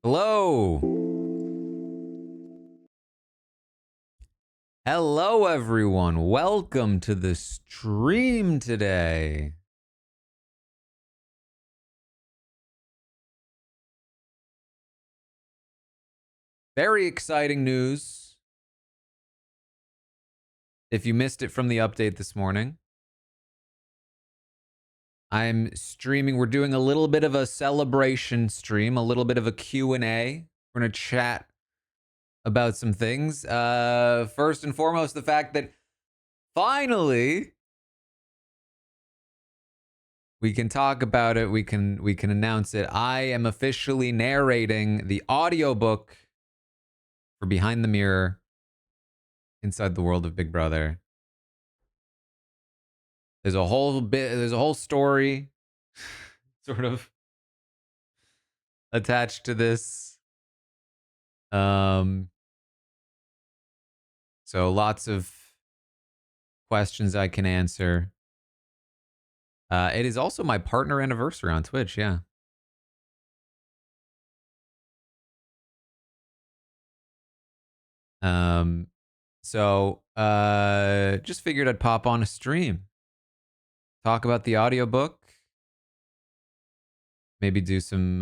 Hello. Hello, everyone. Welcome to the stream today. Very exciting news. If you missed it from the update this morning, I'm streaming. We're doing a little bit of a celebration stream, a little bit of a Q&A. We're going to chat about some things. First and foremost, the fact that finally we can talk about it. We can announce it. I am officially narrating the audiobook for Behind the Mirror Inside the World of Big Brother. There's a whole story sort of attached to this. So lots of questions I can answer. It is also my partner anniversary on Twitch, yeah. So just figured I'd pop on a stream. Talk about the audiobook. Maybe do some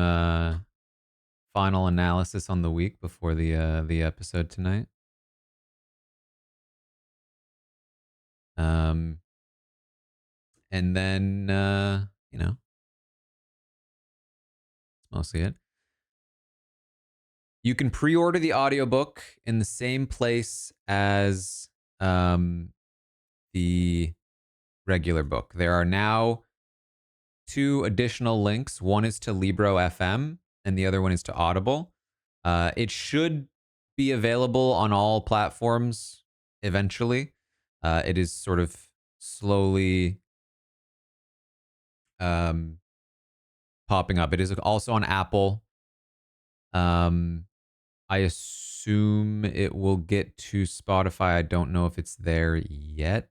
final analysis on the week before the episode tonight. And then that's mostly it. You can pre-order the audiobook in the same place as the regular book. There are now 2 additional links. One is to Libro FM and the other one is to Audible. It should be available on all platforms eventually. It is sort of slowly popping up. It is also on Apple. I assume it will get to Spotify. I don't know if it's there yet.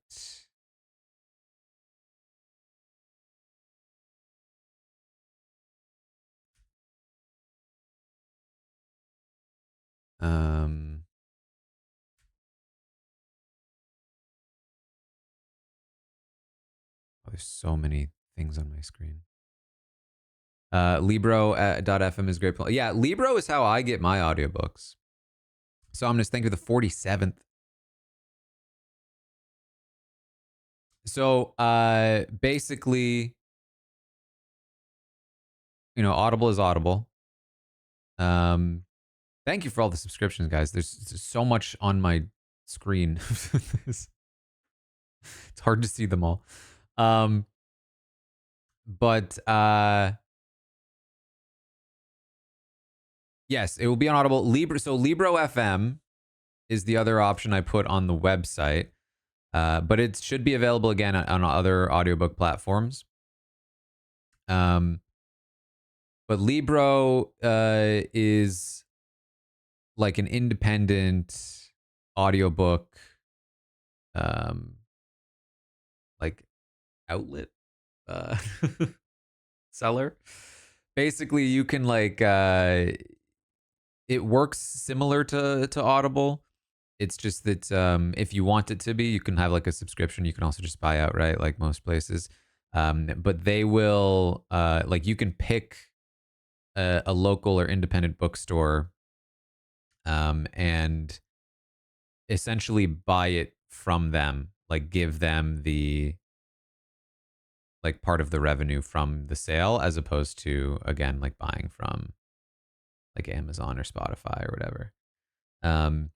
Oh, there's so many things on my screen. Libro.fm is great. Yeah, Libro is how I get my audiobooks. So I'm just thinking the 47th. So basically, Audible is Audible. Thank you for all the subscriptions, guys. There's so much on my screen. It's hard to see them all. But yes, it will be on Audible. So Libro FM is the other option I put on the website. But it should be available again on other audiobook platforms. But Libro is like an independent audiobook like outlet seller. Basically, you can like it works similar to Audible. It's just that if you want it to be, you can have like a subscription. You can also just buy outright, like most places. But they will like you can pick a local or independent bookstore and essentially buy it from them, like give them the like part of the revenue from the sale, as opposed to, again, like buying from like Amazon or Spotify or whatever. And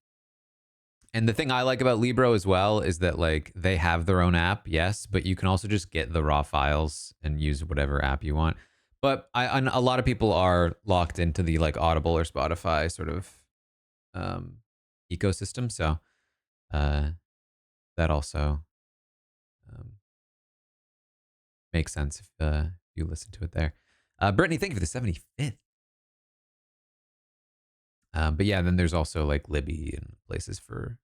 the thing I like about Libro as well is that like they have their own app, yes, but you can also just get the raw files and use whatever app you want. But a lot of people are locked into the like Audible or Spotify sort of ecosystem, so that also makes sense if you listen to it there. Brittany, thank you for the 75th. But yeah, then there's also like Libby and places for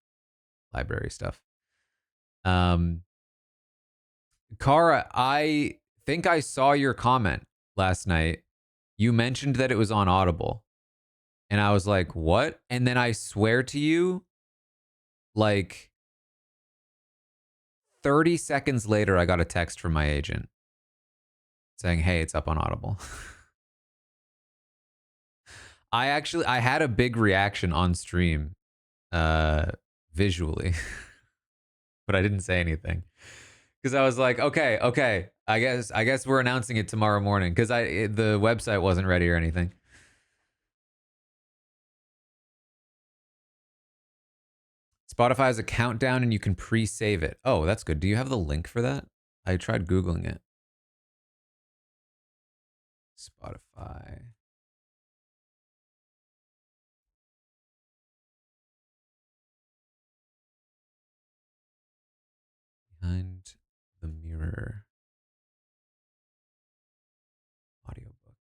library stuff. Kara, I think I saw your comment last night. You mentioned that it was on Audible. And I was like, what? And then I swear to you, like 30 seconds later, I got a text from my agent saying, hey, it's up on Audible. I had a big reaction on stream, uh, visually, but I didn't say anything because I was like, okay, I guess we're announcing it tomorrow morning because the website wasn't ready or anything. Spotify has a countdown and you can pre-save it. Oh, that's good. Do you have the link for that? I tried Googling it. Spotify. Behind the Mirror audiobook.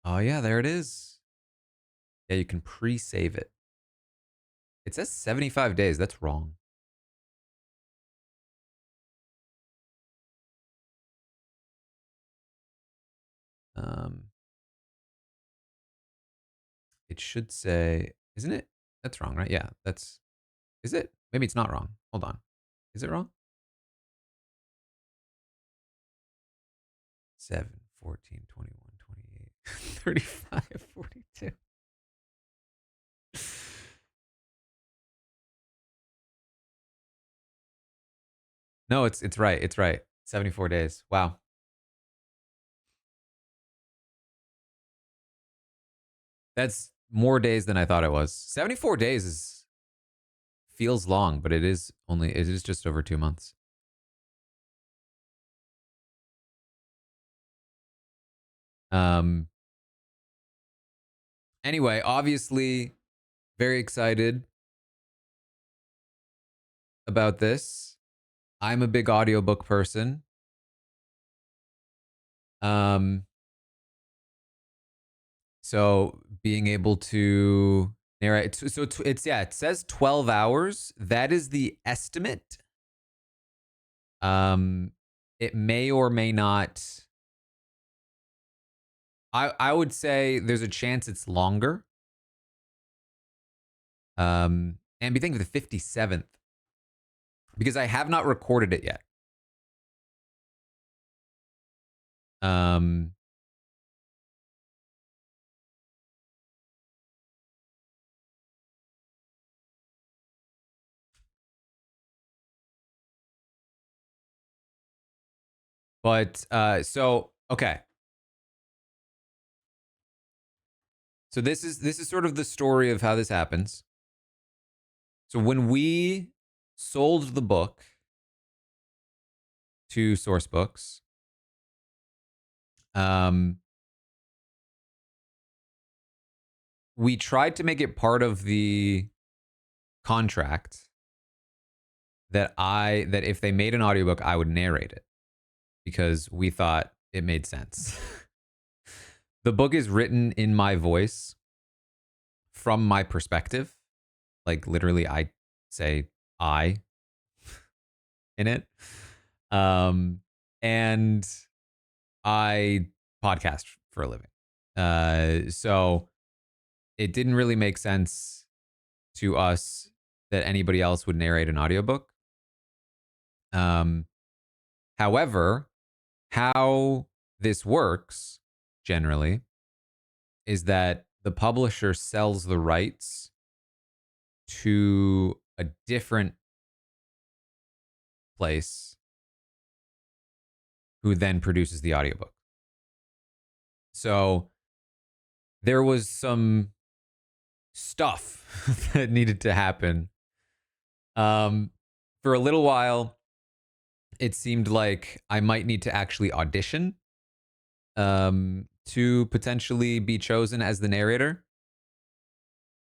Oh, yeah, there it is. Yeah, you can pre-save it. It says 75 days. That's wrong. Um, it should say, isn't it? That's wrong, right? Yeah, is it? Maybe it's not wrong. Hold on. Is it wrong? 7, 14, 21, 28, 35, 42. No, it's right. It's right. 74 days. Wow. That's more days than I thought it was. 74 days feels long, but it is just over 2 months. Um anyway, obviously very excited about this. I'm a big audiobook person. Um so being able to narrate, so it's, yeah, it says 12 hours. That is the estimate. Um it may or may not. I would say there's a chance it's longer. And be thinking of the 57th because I have not recorded it yet. Um, but so okay. So this is sort of the story of how this happens. So when we sold the book to Sourcebooks, um, we tried to make it part of the contract that if they made an audiobook, I would narrate it because we thought it made sense. The book is written in my voice from my perspective. Like literally I say I in it. And I podcast for a living. So it didn't really make sense to us that anybody else would narrate an audiobook. Um, however, how this works generally is that the publisher sells the rights to a different place who then produces the audiobook. So there was some stuff that needed to happen. For a little while, it seemed like I might need to actually audition to potentially be chosen as the narrator.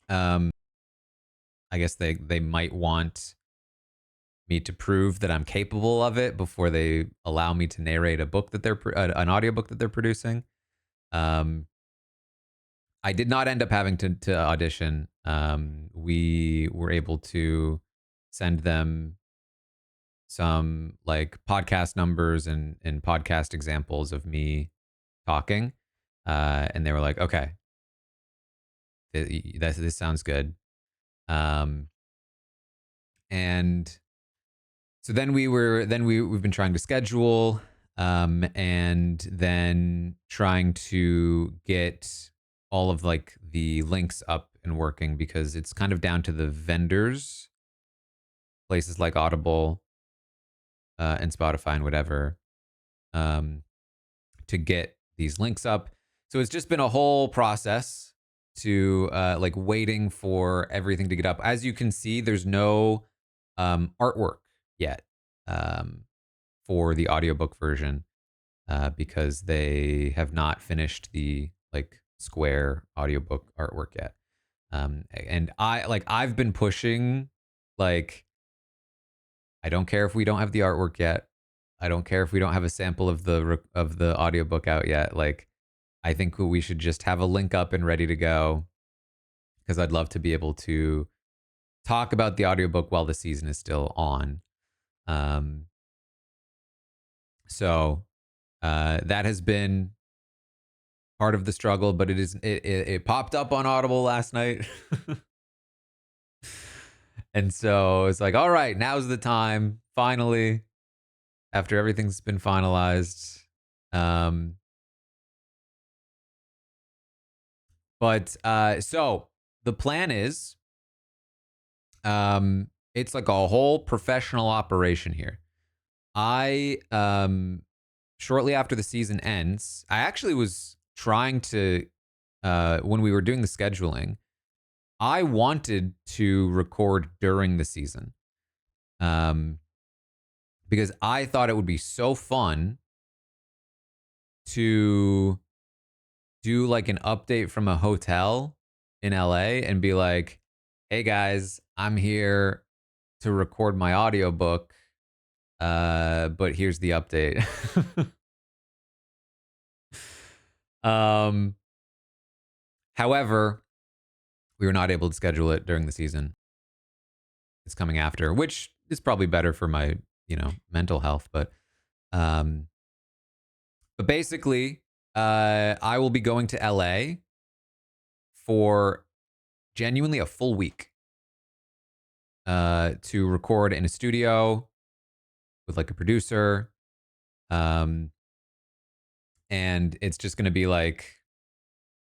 Um, I guess they might want me to prove that I'm capable of it before they allow me to narrate a book that an audiobook that they're producing. Um, I did not end up having to audition. We were able to send them some like podcast numbers and podcast examples of me talking. And they were like, okay, this sounds good. And so then we've been trying to schedule, and then trying to get all of like the links up and working, because it's kind of down to the vendors, places like Audible, and Spotify and whatever, um, to get these links up. So it's just been a whole process to like waiting for everything to get up. As you can see, there's no artwork yet, for the audiobook version, because they have not finished the like Square audiobook artwork yet. And I've been pushing, like, I don't care if we don't have the artwork yet. I don't care if we don't have a sample of the audiobook out yet. Like, I think we should just have a link up and ready to go, because I'd love to be able to talk about the audiobook while the season is still on. Um, so that has been part of the struggle, but it popped up on Audible last night. And so it's like, all right, now's the time, finally, after everything's been finalized. Um, so the plan is, it's like a whole professional operation here. I shortly after the season ends, I actually was trying to, when we were doing the scheduling, I wanted to record during the season, um, because I thought it would be so fun to do like an update from a hotel in LA and be like, "Hey guys, I'm here to record my audiobook, but here's the update." um, However, we were not able to schedule it during the season. It's coming after, which is probably better for my, mental health. Um, but basically, I will be going to LA for genuinely a full week, to record in a studio with like a producer. Um, and it's just going to be like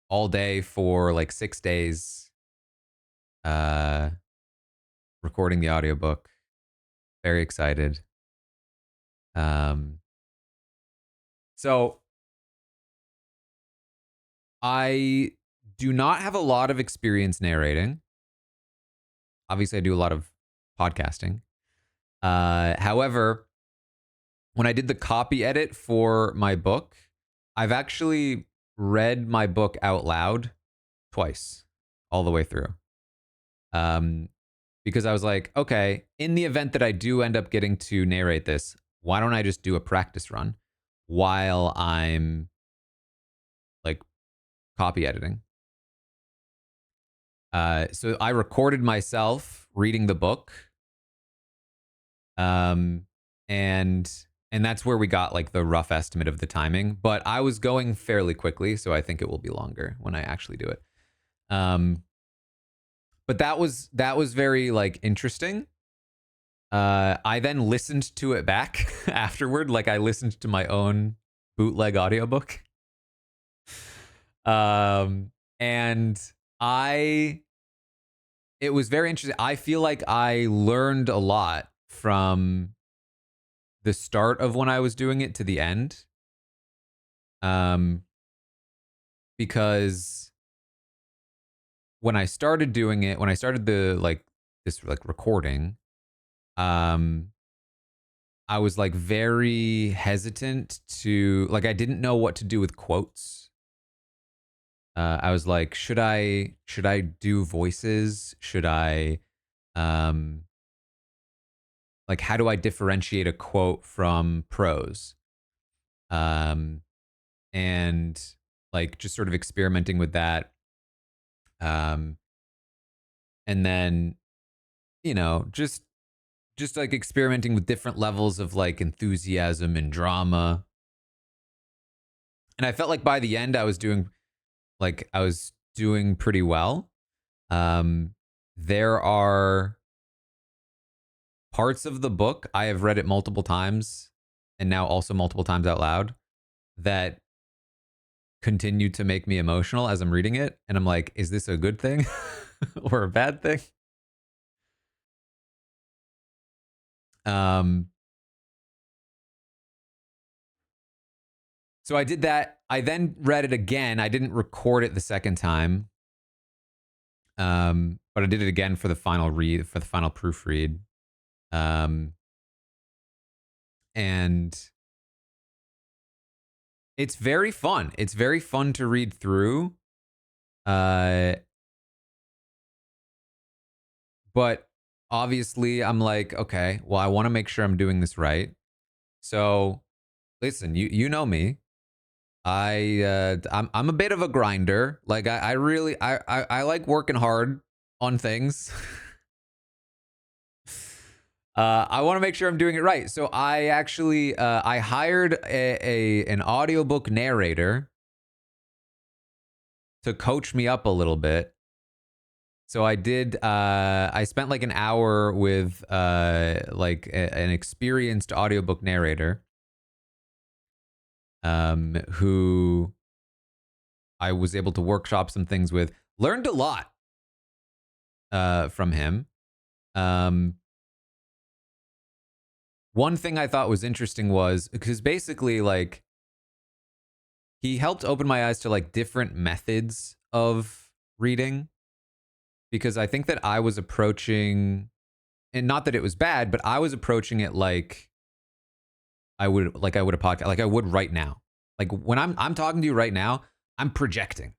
all day for like 6 days, uh, recording the audiobook. Very excited. Um, so I do not have a lot of experience narrating. Obviously, I do a lot of podcasting. However, when I did the copy edit for my book, I've actually read my book out loud twice, all the way through. Because I was like, okay, in the event that I do end up getting to narrate this, why don't I just do a practice run while I'm like copy editing? So I recorded myself reading the book, um, and that's where we got like the rough estimate of the timing. But I was going fairly quickly, so I think it will be longer when I actually do it. But that was very like interesting. I then listened to it back afterward, like I listened to my own bootleg audiobook. And it was very interesting. I feel like I learned a lot from the start of when I was doing it to the end. Because when I started doing it, when I started this like recording, um, I was like very hesitant to, like, I didn't know what to do with quotes. I was like, should I do voices? Should I, um, like, how do I differentiate a quote from prose? Um, and like just sort of experimenting with that. Um, and then, just like experimenting with different levels of like enthusiasm and drama. And I felt like by the end, I was doing pretty well. There are parts of the book, I have read it multiple times and now also multiple times out loud, that continue to make me emotional as I'm reading it. And I'm like, is this a good thing or a bad thing? Um, so I did that. I then read it again. I didn't record it the second time. But I did it again for the final read, for the final proofread. Um, and it's very fun. It's very fun to read through. Uh, but obviously, I'm like, okay, well, I want to make sure I'm doing this right. So, listen, you know me. I'm a bit of a grinder. Like I really I like working hard on things. I want to make sure I'm doing it right. So I actually I hired an audiobook narrator to coach me up a little bit. So I did. I spent like an hour with an experienced audiobook narrator, who I was able to workshop some things with. Learned a lot from him. Um, One thing I thought was interesting was because basically, like, he helped open my eyes to like different methods of reading, because I think that I was approaching, and not that it was bad, but I was approaching it like I would a podcast, like I would right now. Like when I'm talking to you right now, I'm projecting.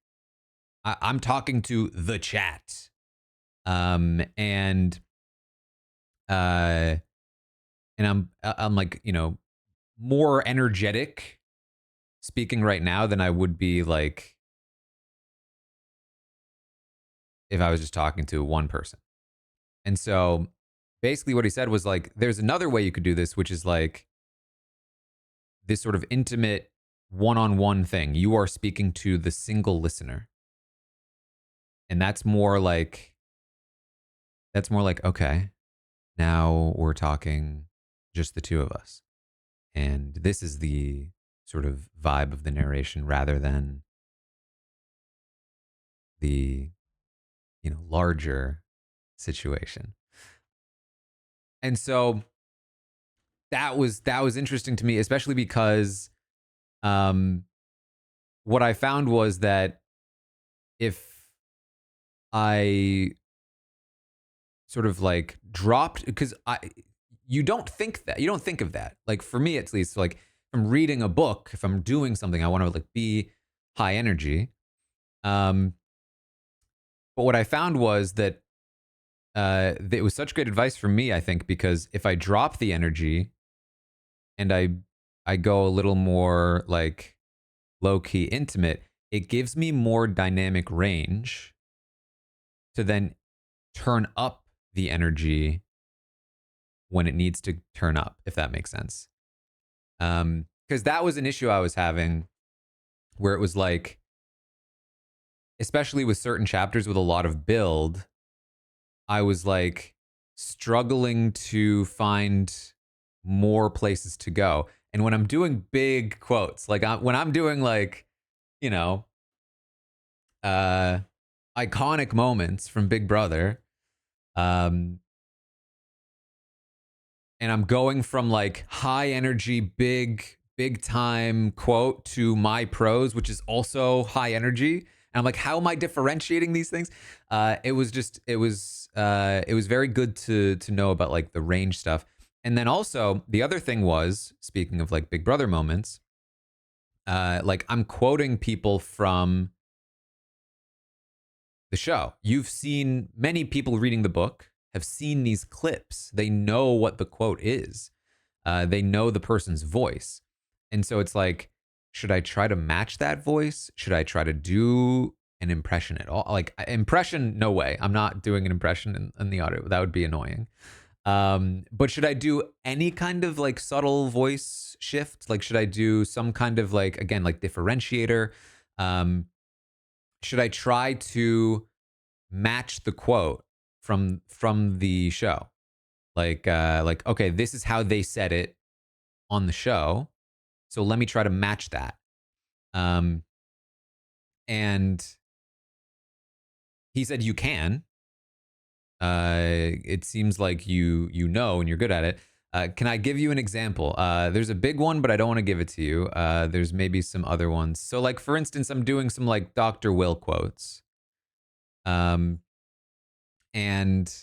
I'm talking to the chat. And uh and I'm like, more energetic speaking right now than I would be like if I was just talking to one person. And so basically what he said was like, there's another way you could do this, which is like this sort of intimate one-on-one thing. You are speaking to the single listener. And that's more like, okay, now we're talking just the two of us. And this is the sort of vibe of the narration rather than the, larger situation. And so that was interesting to me, especially because um, what I found was that if I sort of like dropped, because you don't think of that. Like for me, at least, like if I'm reading a book, if I'm doing something, I want to like be high energy. Um, but what I found was that it was such great advice for me, I think, because if I drop the energy and I go a little more like low key intimate, it gives me more dynamic range to then turn up the energy when it needs to turn up, if that makes sense. Because that was an issue I was having where it was like, especially with certain chapters with a lot of build, I was like struggling to find more places to go. And when I'm doing big quotes, like when I'm doing like, you know, uh, iconic moments from Big Brother, um, and I'm going from like high energy, big time quote to my prose, which is also high energy. And I'm like, how am I differentiating these things? It was very good to know about like the range stuff. And then also the other thing was, speaking of like Big Brother moments, like I'm quoting people from the show. You've seen many people reading the book have seen these clips. They know what the quote is. They know the person's voice. And so it's like, should I try to match that voice? Should I try to do an impression at all? Like impression, no way. I'm not doing an impression in the audio. That would be annoying. But should I do any kind of like subtle voice shift? Like, should I do some kind of like, again, like differentiator? Should I try to match the quote from the show. Like okay, this is how they said it on the show, so let me try to match that. Um, and he said you can. It seems like you know and you're good at it. Can I give you an example? There's a big one, but I don't want to give it to you. There's maybe some other ones. So, like for instance, I'm doing some like Dr. Will quotes. Um, and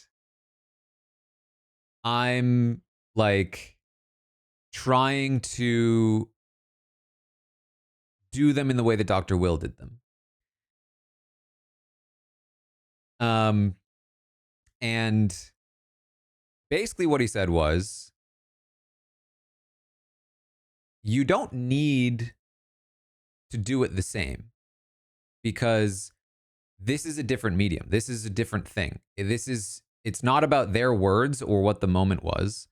I'm like trying to do them in the way that Dr. Will did them. Um, and basically what he said was, you don't need to do it the same because this is a different medium. This is a different thing. It's not about their words or what the moment was.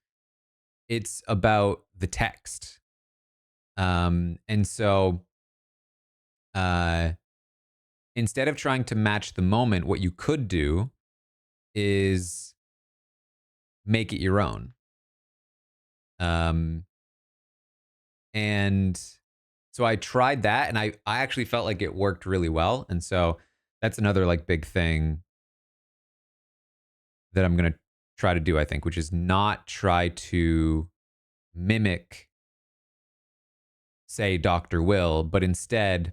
It's about the text. And so uh, instead of trying to match the moment, what you could do is make it your own. Um, and so I tried that and I actually felt like it worked really well. And so that's another like big thing that I'm going to try to do, I think, which is not try to mimic, say, Dr. Will, but instead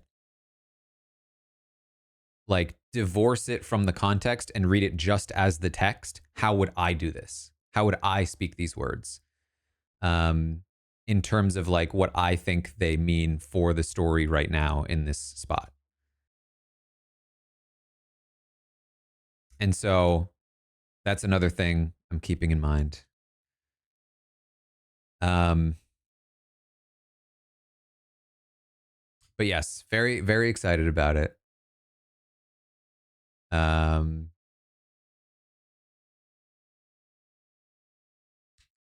like divorce it from the context and read it just as the text. How would I do this? How would I speak these words? In terms of like what I think they mean for the story right now in this spot. And so that's another thing I'm keeping in mind. Um, but yes, very, very excited about it. Um,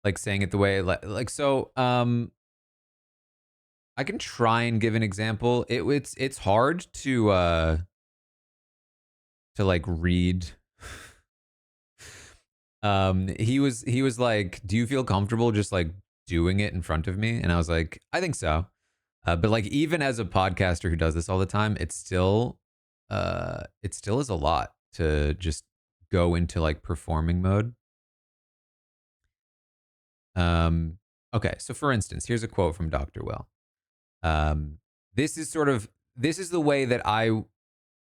like saying it the way like so. I can try and give an example. It's hard to like read. He was like, "Do you feel comfortable just like doing it in front of me?" And I was like, "I think so." But like even as a podcaster who does this all the time, it still is a lot to just go into like performing mode. Um, okay, so for instance, here's a quote from Dr. Will. Um, this is the way that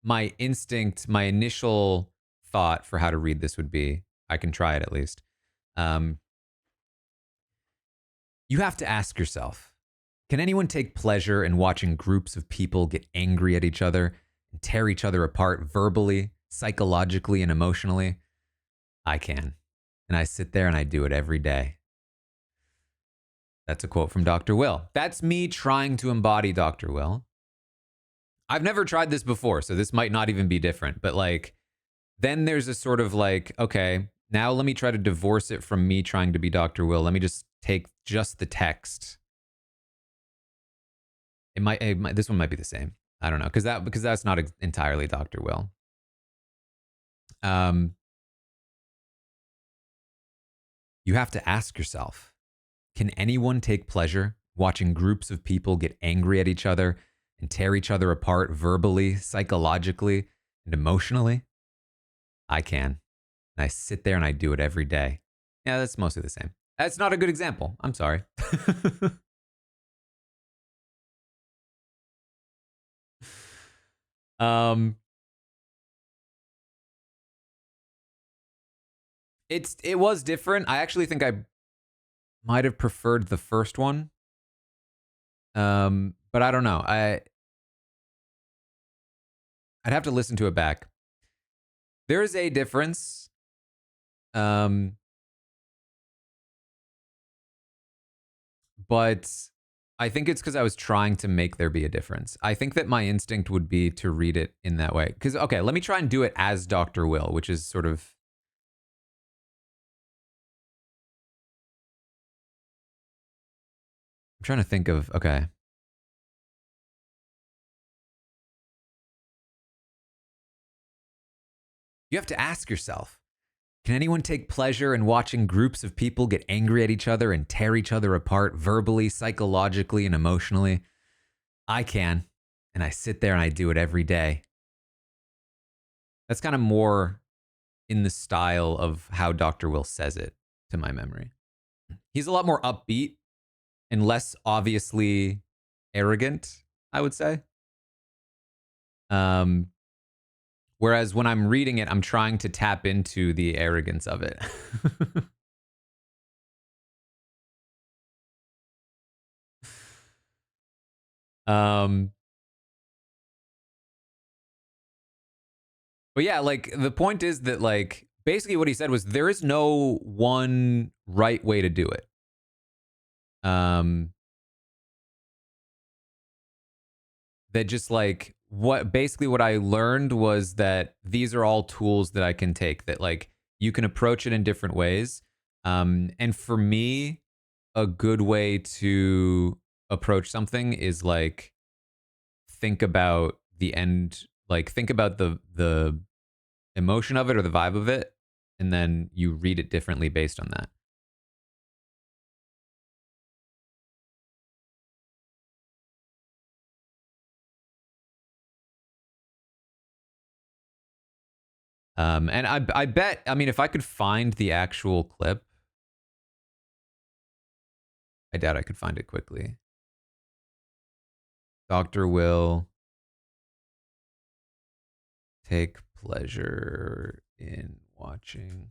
my instinct, my initial thought for how to read this would be. I can try it at least. Um, you have to ask yourself, can anyone take pleasure in watching groups of people get angry at each other and tear each other apart verbally, psychologically, and emotionally? I can. And I sit there and I do it every day. That's a quote from Dr. Will. That's me trying to embody Dr. Will. I've never tried this before, so this might not even be different, but like, then there's a sort of like, okay, now let me try to divorce it from me trying to be Dr. Will. Let me just take just the text. This one might be the same. I don't know because that's not entirely Dr. Will. Um, you have to ask yourself, can anyone take pleasure watching groups of people get angry at each other and tear each other apart verbally, psychologically, and emotionally? I can. And I sit there and I do it every day. Yeah, that's mostly the same. That's not a good example. I'm sorry. um, it was different. I actually think I might have preferred the first one. But I don't know. I'd have to listen to it back. There is a difference. Um, but I think it's because I was trying to make there be a difference. I think that my instinct would be to read it in that way. Because okay, let me try and do it as Dr. Will, which is sort of. I'm trying to think of okay. You have to ask yourself, can anyone take pleasure in watching groups of people get angry at each other and tear each other apart verbally, psychologically, and emotionally? I can. And I sit there and I do it every day. That's kind of more in the style of how Dr. Will says it to my memory. He's a lot more upbeat and less obviously arrogant, I would say. Um, Whereas when I'm reading it, I'm trying to tap into the arrogance of it. um, but yeah, like the point is that like basically what he said was there is no one right way to do it. Um, that just like what I learned was that these are all tools that I can take that like you can approach it in different ways. And for me, a good way to approach something is like think about the end, like think about the emotion of it or the vibe of it, and then you read it differently based on that. And I bet, I mean, if I could find the actual clip, I doubt I could find it quickly. Dr. Will take pleasure in watching.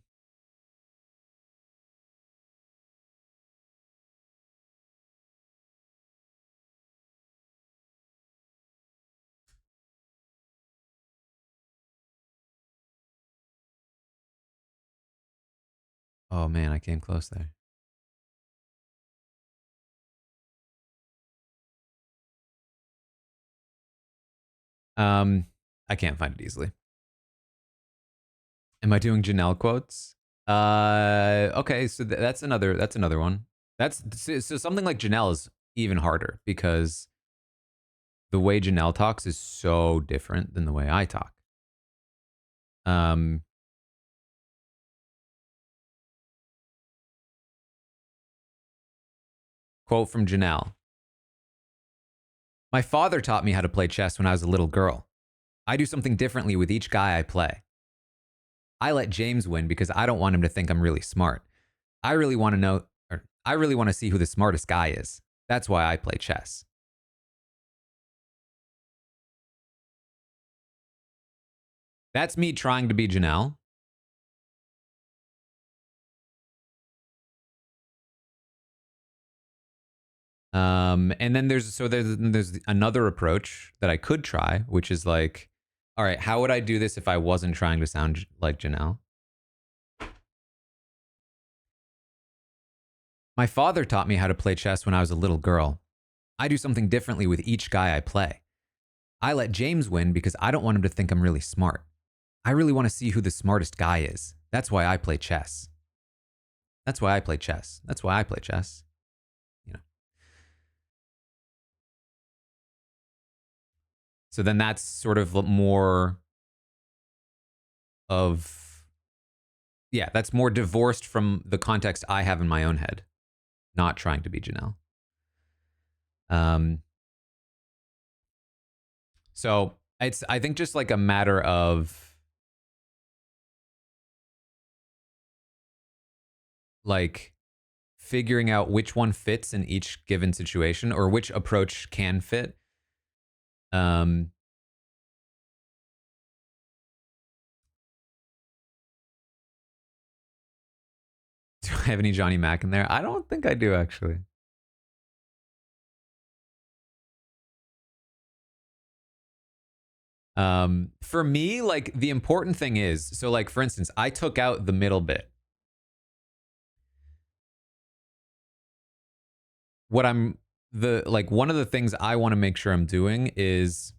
Oh man, I came close there. Um, I can't find it easily. Am I doing Janelle quotes? Okay, so that's another one. That's so something like Janelle is even harder because the way Janelle talks is so different than the way I talk. Um, Quote from Janelle. My father taught me how to play chess when I was a little girl. I do something differently with each guy I play. I let James win because I don't want him to think I'm really smart. I really want to know, or I really want to see who the smartest guy is. That's why I play chess. That's me trying to be Janelle. And then there's another approach that I could try, which is like, all right, how would I do this if I wasn't trying to sound like Janelle? My father taught me how to play chess when I was a little girl. I do something differently with each guy I play. I let James win because I don't want him to think I'm really smart. I really want to see who the smartest guy is. That's why I play chess. That's why I play chess. That's why I play chess. You know. So then that's sort of more of yeah, that's more divorced from the context I have in my own head, not trying to be Janelle. Um, so it's I think just like a matter of like figuring out which one fits in each given situation or which approach can fit. Um, do I have any Johnny Mac in there? I don't think I do actually. For me, like the important thing is, so like for instance, I took out the middle bit. What I'm the like one of the things I want to make sure I'm doing is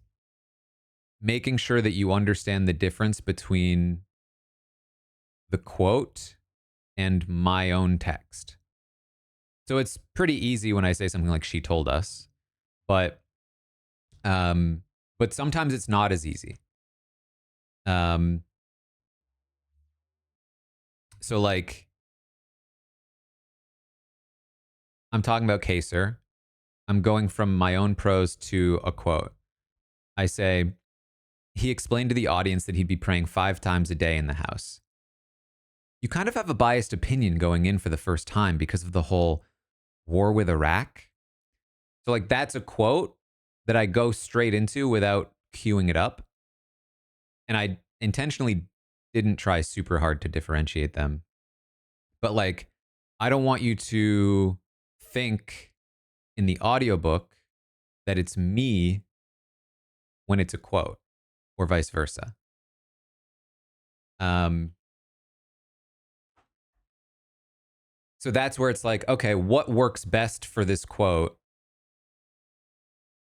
making sure that you understand the difference between the quote and my own text. So it's pretty easy when I say something like she told us, but um but sometimes it's not as easy. Um So like, I'm talking about Kaser. I'm going from my own prose to a quote. I say, he explained to the audience that he'd be praying 5 times a day in the house. You kind of have a biased opinion going in for the first time because of the whole war with Iraq. So, like, that's a quote that I go straight into without queuing it up. And I intentionally didn't try super hard to differentiate them. But, like, I don't want you to think in the audiobook that it's me when it's a quote or vice versa. Um, so that's where it's like, okay, what works best for this quote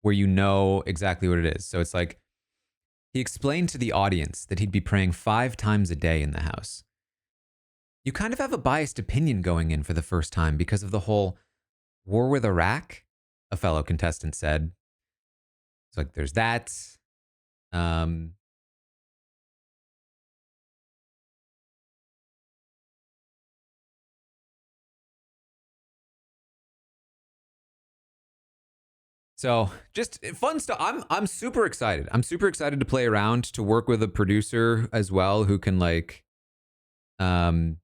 where you know exactly what it is? So it's like, he explained to the audience that he'd be praying 5 times a day in the house. You kind of have a biased opinion going in for the first time because of the whole war with Iraq, a fellow contestant said. It's like, there's that. Um, so just fun stuff. I'm super excited. I'm super excited to play around, to work with a producer as well who can um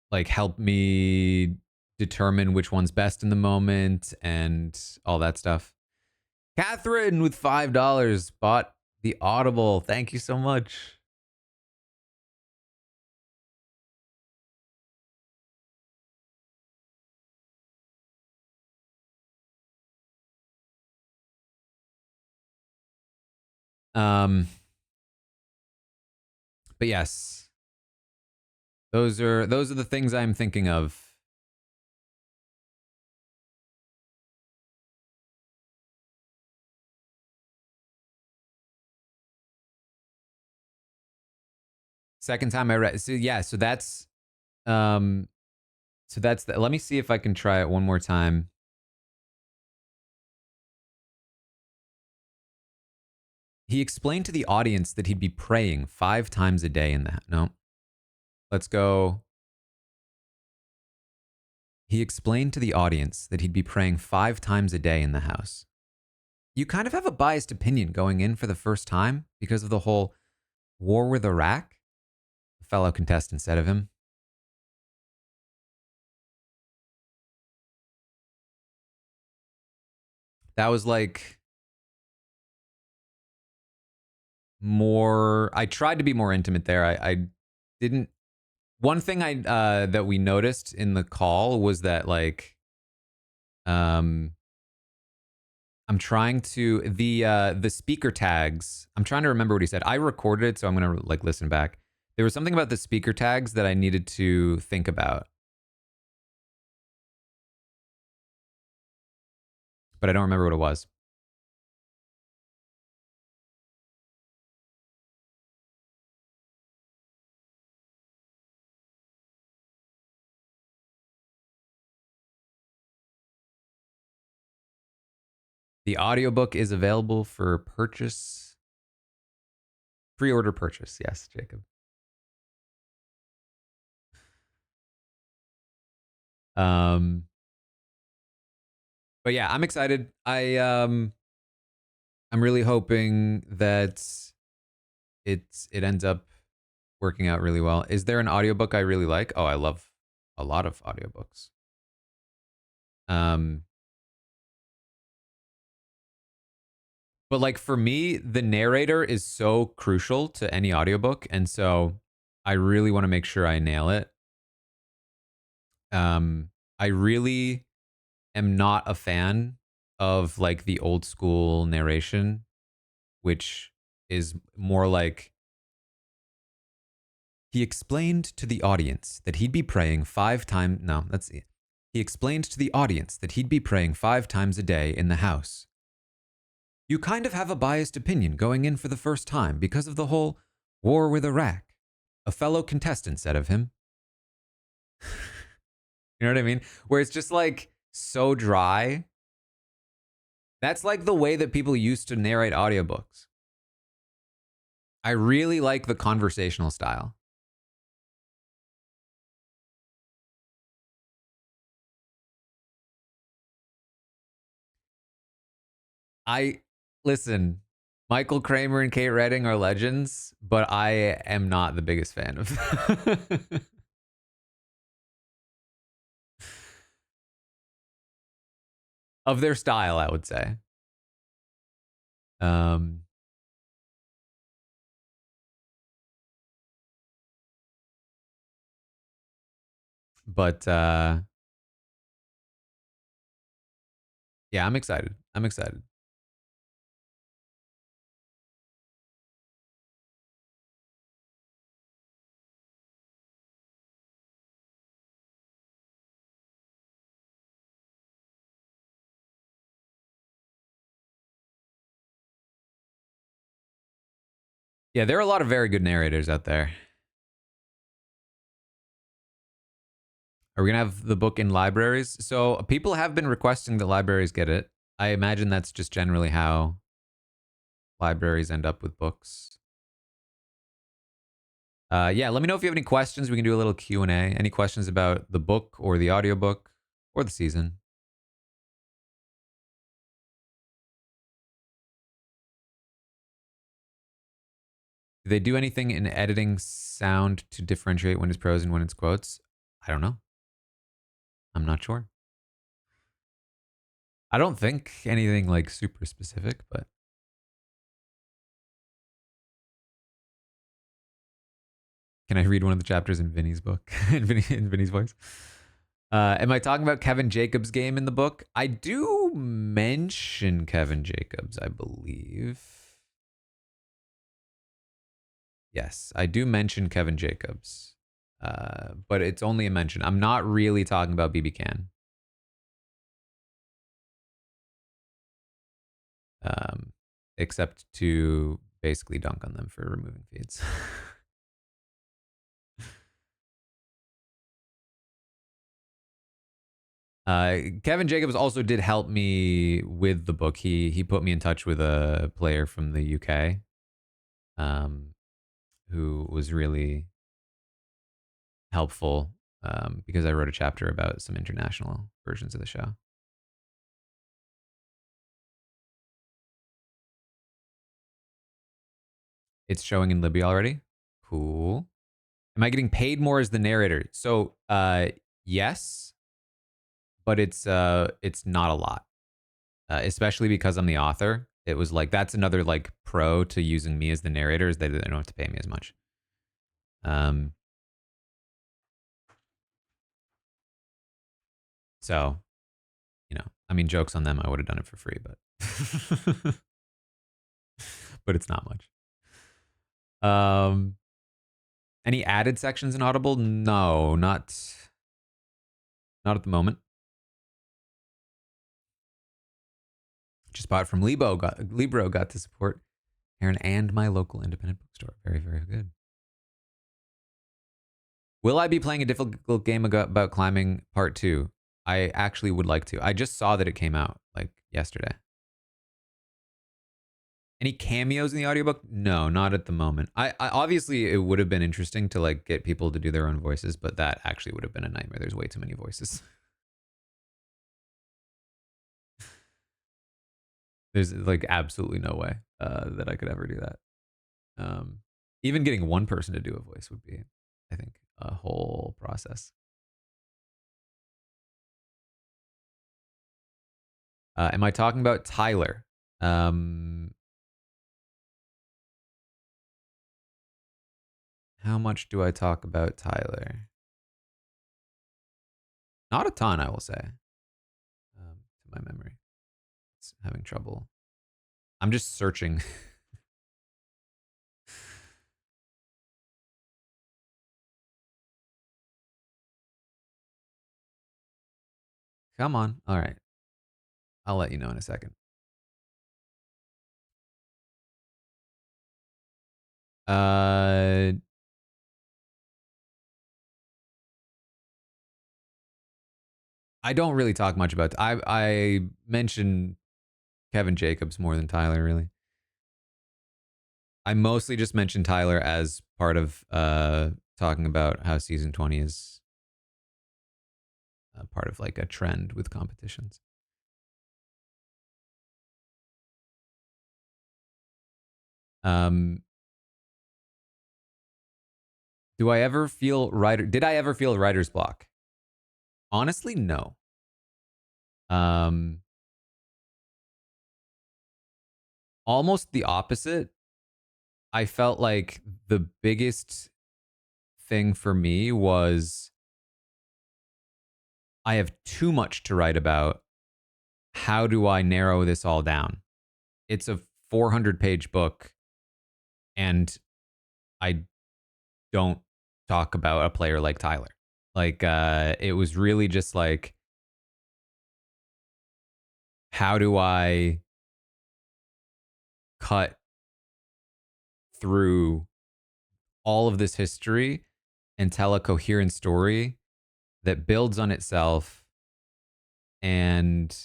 like help me determine which one's best in the moment and all that stuff. Catherine with $5 bought the Audible. Thank you so much. Um, but yes, those are the things I'm thinking of. Second time I read, so yeah, um, so that's the, let me see if I can try it one more time. He explained to the audience that he'd be praying 5 times a day in the no. Let's go. He explained to the audience that he'd be praying 5 times a day in the house. You kind of have a biased opinion going in for the first time because of the whole war with Iraq, a fellow contestant said of him. That was like more, I tried to be more intimate there. I didn't, one thing I that we noticed in the call was that like um I'm trying to the speaker tags. I'm trying to remember what he said. I recorded it, so I'm gonna like listen back. There was something about the speaker tags that I needed to think about, but I don't remember what it was. The audiobook is available for purchase, pre-order purchase. Yes, Jacob. Um, but yeah, I'm excited. I'm really hoping that it ends up working out really well. Is there an audiobook I really like? Oh, I love a lot of audiobooks. Um, but like for me, the narrator is so crucial to any audiobook, and so I really want to make sure I nail it. I really am not a fan of like the old school narration, which is more like, he explained to the audience that he'd be praying 5 times. No, that's it. He explained to the audience that he'd be praying 5 times a day in the house. You kind of have a biased opinion going in for the first time because of the whole war with Iraq, a fellow contestant said of him. You know what I mean? Where it's just like so dry. That's like the way that people used to narrate audiobooks. I really like the conversational style. I listen, Michael Kramer and Kate Redding are legends, but I am not the biggest fan of them. Of their style, I would say. Um, but yeah, I'm excited. I'm excited. Yeah, there are a lot of very good narrators out there. Are we gonna have the book in libraries? So people have been requesting that libraries get it. I imagine that's just generally how libraries end up with books. Yeah, let me know if you have any questions. We can do a little Q&A. Any questions about the book or the audiobook or the season? Do they do anything in editing sound to differentiate when it's prose and when it's quotes? I don't know. I'm not sure. I don't think anything like super specific, but can I read one of the chapters in Vinny's book? in Vinny's voice? Am I talking about Kevin Jacobs' game in the book? I do mention Kevin Jacobs, I believe. Yes, I do mention Kevin Jacobs, but it's only a mention. I'm not really talking about BB Can, um, except to basically dunk on them for removing feeds. Kevin Jacobs also did help me with the book. He put me in touch with a player from the UK, um, who was really helpful, because I wrote a chapter about some international versions of the show. It's showing in Libya already. Cool. Am I getting paid more as the narrator? So, yes, but it's not a lot, especially because I'm the author. It was like that's another like pro to using me as the narrator is they don't have to pay me as much. Um, so I mean, jokes on them. I would have done it for free, but but it's not much. Um, any added sections in Audible? No, not at the moment. Just bought it from Libro got to support Aaron and my local independent bookstore. Very, very good. Will I be playing a difficult game about climbing part 2? I actually would like to. I just saw that it came out like yesterday. Any cameos in the audiobook? No, not at the moment. I obviously it would have been interesting to like get people to do their own voices, but that actually would have been a nightmare. There's way too many voices. There's like absolutely no way that I could ever do that. Um, Even getting one person to do a voice would be, I think, a whole process. Am I talking about Tyler? Um, how much do I talk about Tyler? Not a ton, I will say. To my memory, it's having trouble. I'm just searching. Come on. All right. I'll let you know in a second. Uh, I don't really talk much about. I mention Kevin Jacobs more than Tyler. Really, I mostly just mentioned Tyler as part of talking about how season 20 is part of like a trend with competitions. Do I ever feel writer? Did I ever feel writer's block? Honestly, no. Um, Almost the opposite. I felt like the biggest thing for me was I have too much to write about. How do I narrow this all down? It's a 400-page book, and I don't talk about a player like Tyler. Like, it was really just like, how do I cut through all of this history and tell a coherent story that builds on itself and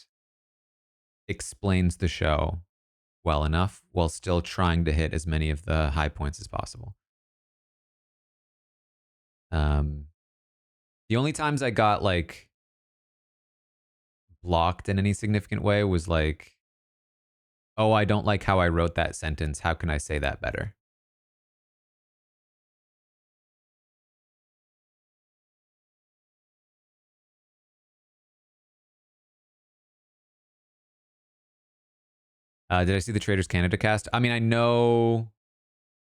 explains the show well enough while still trying to hit as many of the high points as possible. Um, the only times I got like blocked in any significant way was like, oh, I don't like how I wrote that sentence. How can I say that better? Did I see the Traders Canada cast? I mean, I know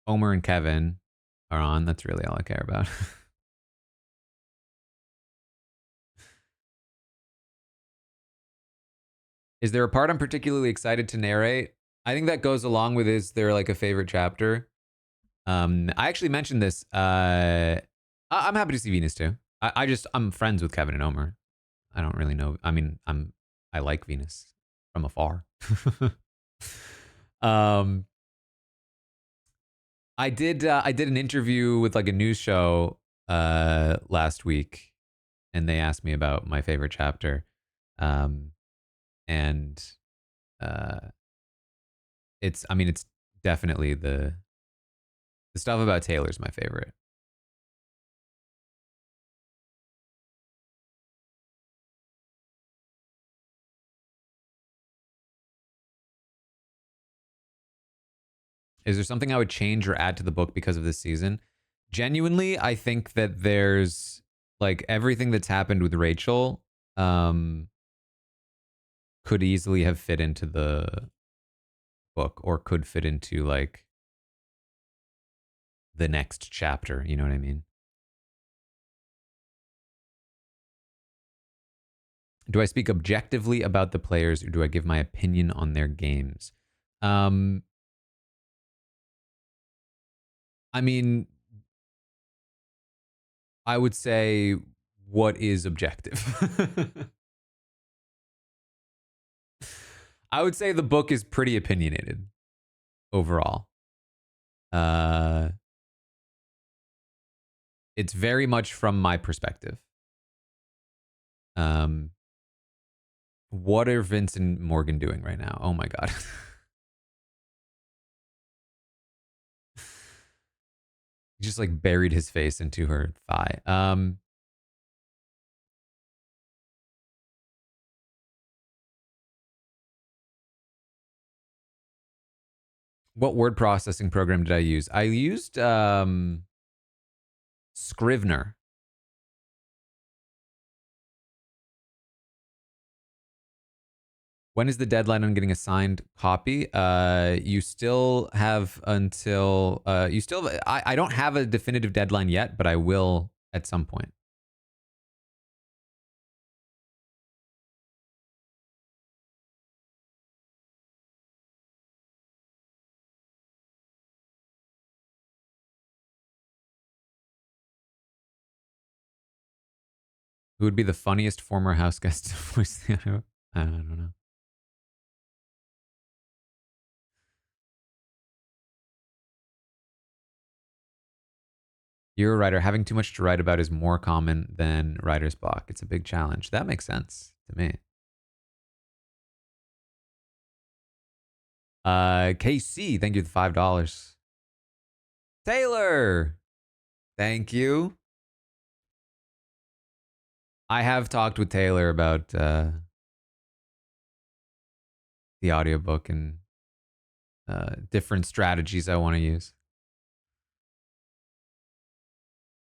Omer and Kevin are on. That's really all I care about. Is there a part I'm particularly excited to narrate? I think that goes along with is there like a favorite chapter? I actually mentioned this. I'm happy to see Venus too. I'm friends with Kevin and Omer. I don't really know. I mean, I like Venus from afar. um, I did an interview with like a news show last week, and they asked me about my favorite chapter, um, and uh, it's definitely the stuff about Taylor's my favorite. Is there something I would change or add to the book because of this season? Genuinely, I think that there's like everything that's happened with Rachel um, could easily have fit into the book or could fit into like the next chapter. You know what I mean? Do I speak objectively about the players or do I give my opinion on their games? Um, I mean, I would say what is objective? I would say the book is pretty opinionated overall. Uh, it's very much from my perspective. Um, what are Vince and Morgan doing right now? Oh my god. He just like buried his face into her thigh. What word processing program did I use? I used Scrivener. When is the deadline on getting a signed copy? You still have until you still. I don't have a definitive deadline yet, but I will at some point. Who would be the funniest former house guest to voice the audio? I don't know. You're a writer. Having too much to write about is more common than writer's block. It's a big challenge. That makes sense to me. KC, thank you for the $5. Taylor, thank you. I have talked with Taylor about the audiobook and different strategies I want to use.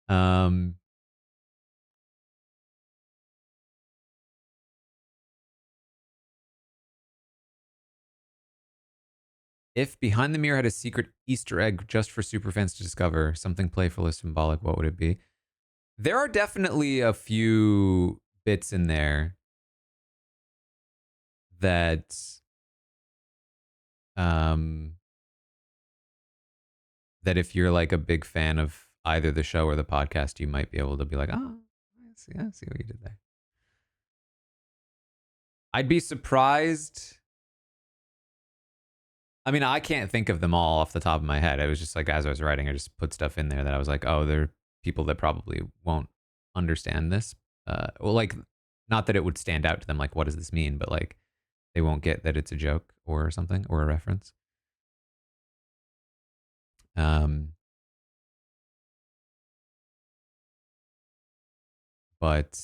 Um, if Behind the Mirror had a secret Easter egg just for superfans to discover, something playful or symbolic, what would it be? There are definitely a few bits in there that um that if you're like a big fan of either the show or the podcast, you might be able to be like, oh, I see what you did there. I'd be surprised. I mean, I can't think of them all off the top of my head. I was just like, as I was writing, I just put stuff in there that I was like, oh, there are people that probably won't understand this. Well, like, not that it would stand out to them, like, what does this mean? But like, they won't get that it's a joke or something or a reference. Um, but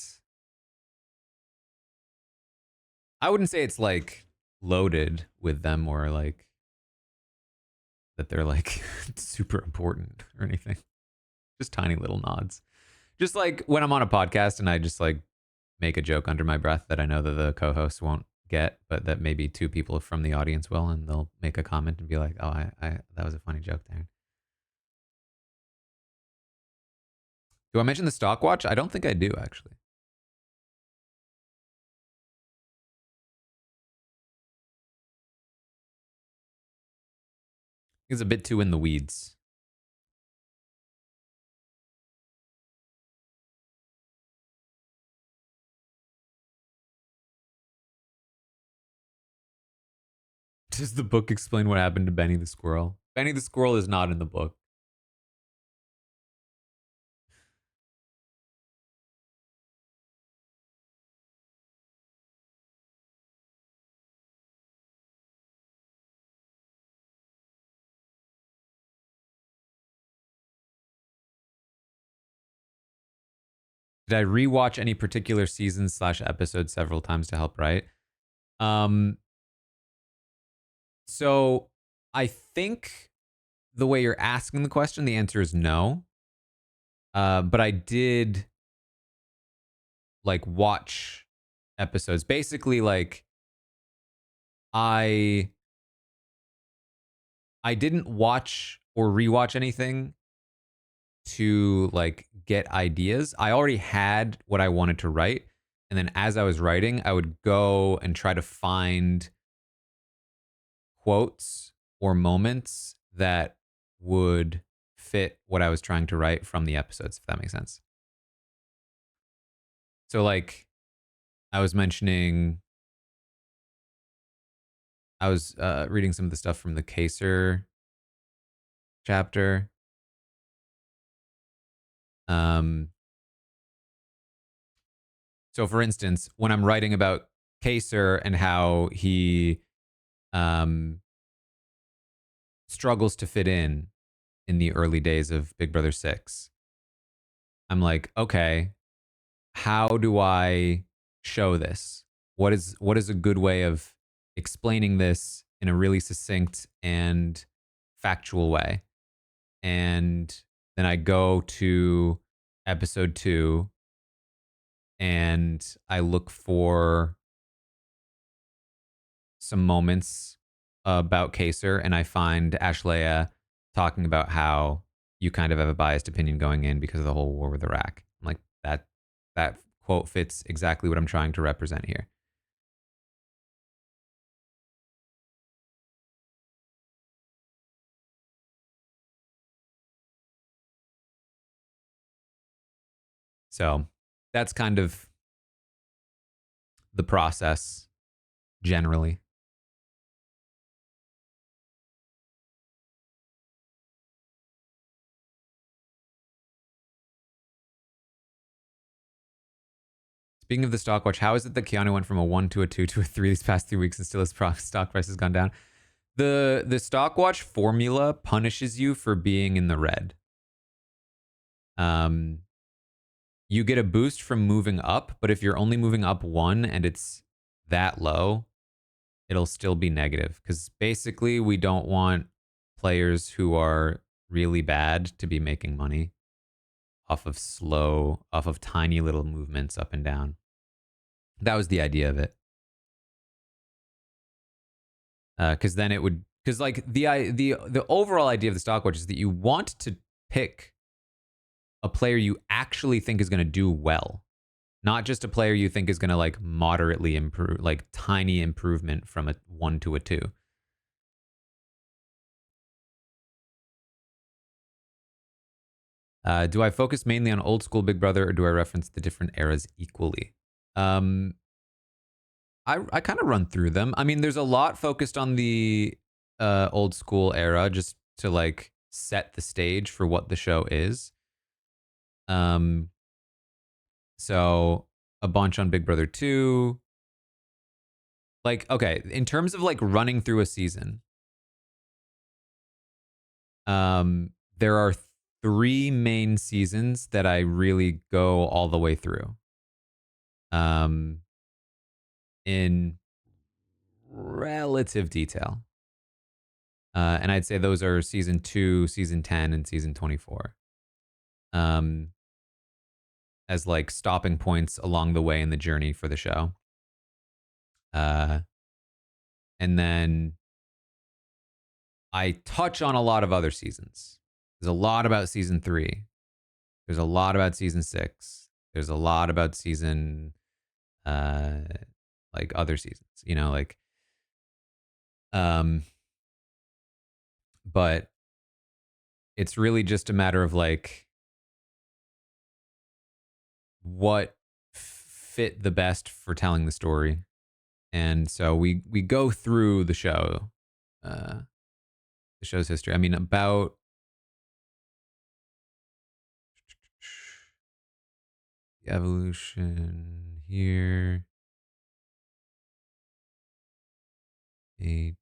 I wouldn't say it's like loaded with them or like that they're like super important or anything. Just tiny little nods. Just like when I'm on a podcast and I just like make a joke under my breath that I know that the co-host won't get, but that maybe two people from the audience will, and they'll make a comment and be like, "Oh, I that was a funny joke there." Do I mention the stock watch? I don't think I do actually. It's a bit too in the weeds. Does the book explain what happened to Benny the squirrel? Benny the squirrel is not in the book. Did I rewatch any particular seasons slash episodes several times to help write? Um, so I think the way you're asking the question, the answer is no. But I did like watch episodes. Basically, like I I didn't watch or rewatch anything to like get ideas. I already had what I wanted to write. And then as I was writing, I would go and try to find quotes or moments that would fit what I was trying to write from the episodes, if that makes sense. So like I was mentioning, I was reading some of the stuff from the Kaser chapter. Um, so for instance, when I'm writing about Kaser and how he um, struggles to fit in the early days of Big Brother 6, I'm like, okay, how do I show this? What is a good way of explaining this in a really succinct and factual way? And then I go to episode 2 and I look for some moments about Kaser and I find Ashlea talking about how you kind of have a biased opinion going in because of the whole war with Iraq. I'm like, that quote fits exactly what I'm trying to represent here. So that's kind of the process generally. Speaking of the stock watch, how is it that Keanu went from a 1 to a 2 to a 3 these past 3 weeks and still his stock price has gone down? The stopwatch formula punishes you for being in the red. You get a boost from moving up, but if you're only moving up 1 and it's that low, it'll still be negative. Because basically, we don't want players who are really bad to be making money off of tiny little movements up and down. That was the idea of it. Because then it would, because like the overall idea of the stopwatch is that you want to pick a player you actually think is going to do well, not just a player you think is going to like moderately improve, like tiny improvement from a 1 to a 2. Do I focus mainly on old school Big Brother, or do I reference the different eras equally? I kind of run through them. I mean, there's a lot focused on the old school era, just to like set the stage for what the show is. So a bunch on Big Brother 2. Like, okay, in terms of like running through a season, there are 3 main seasons that I really go all the way through. In relative detail. And I'd say those are season 2, season 10, and season 24. As like stopping points along the way in the journey for the show. And then I touch on a lot of other seasons. There's a lot about season 3. There's a lot about season 6. There's a lot about season like other seasons, you know, like but it's really just a matter of like what fit the best for telling the story. And so we go through the show's history. I mean, about the evolution here. 8.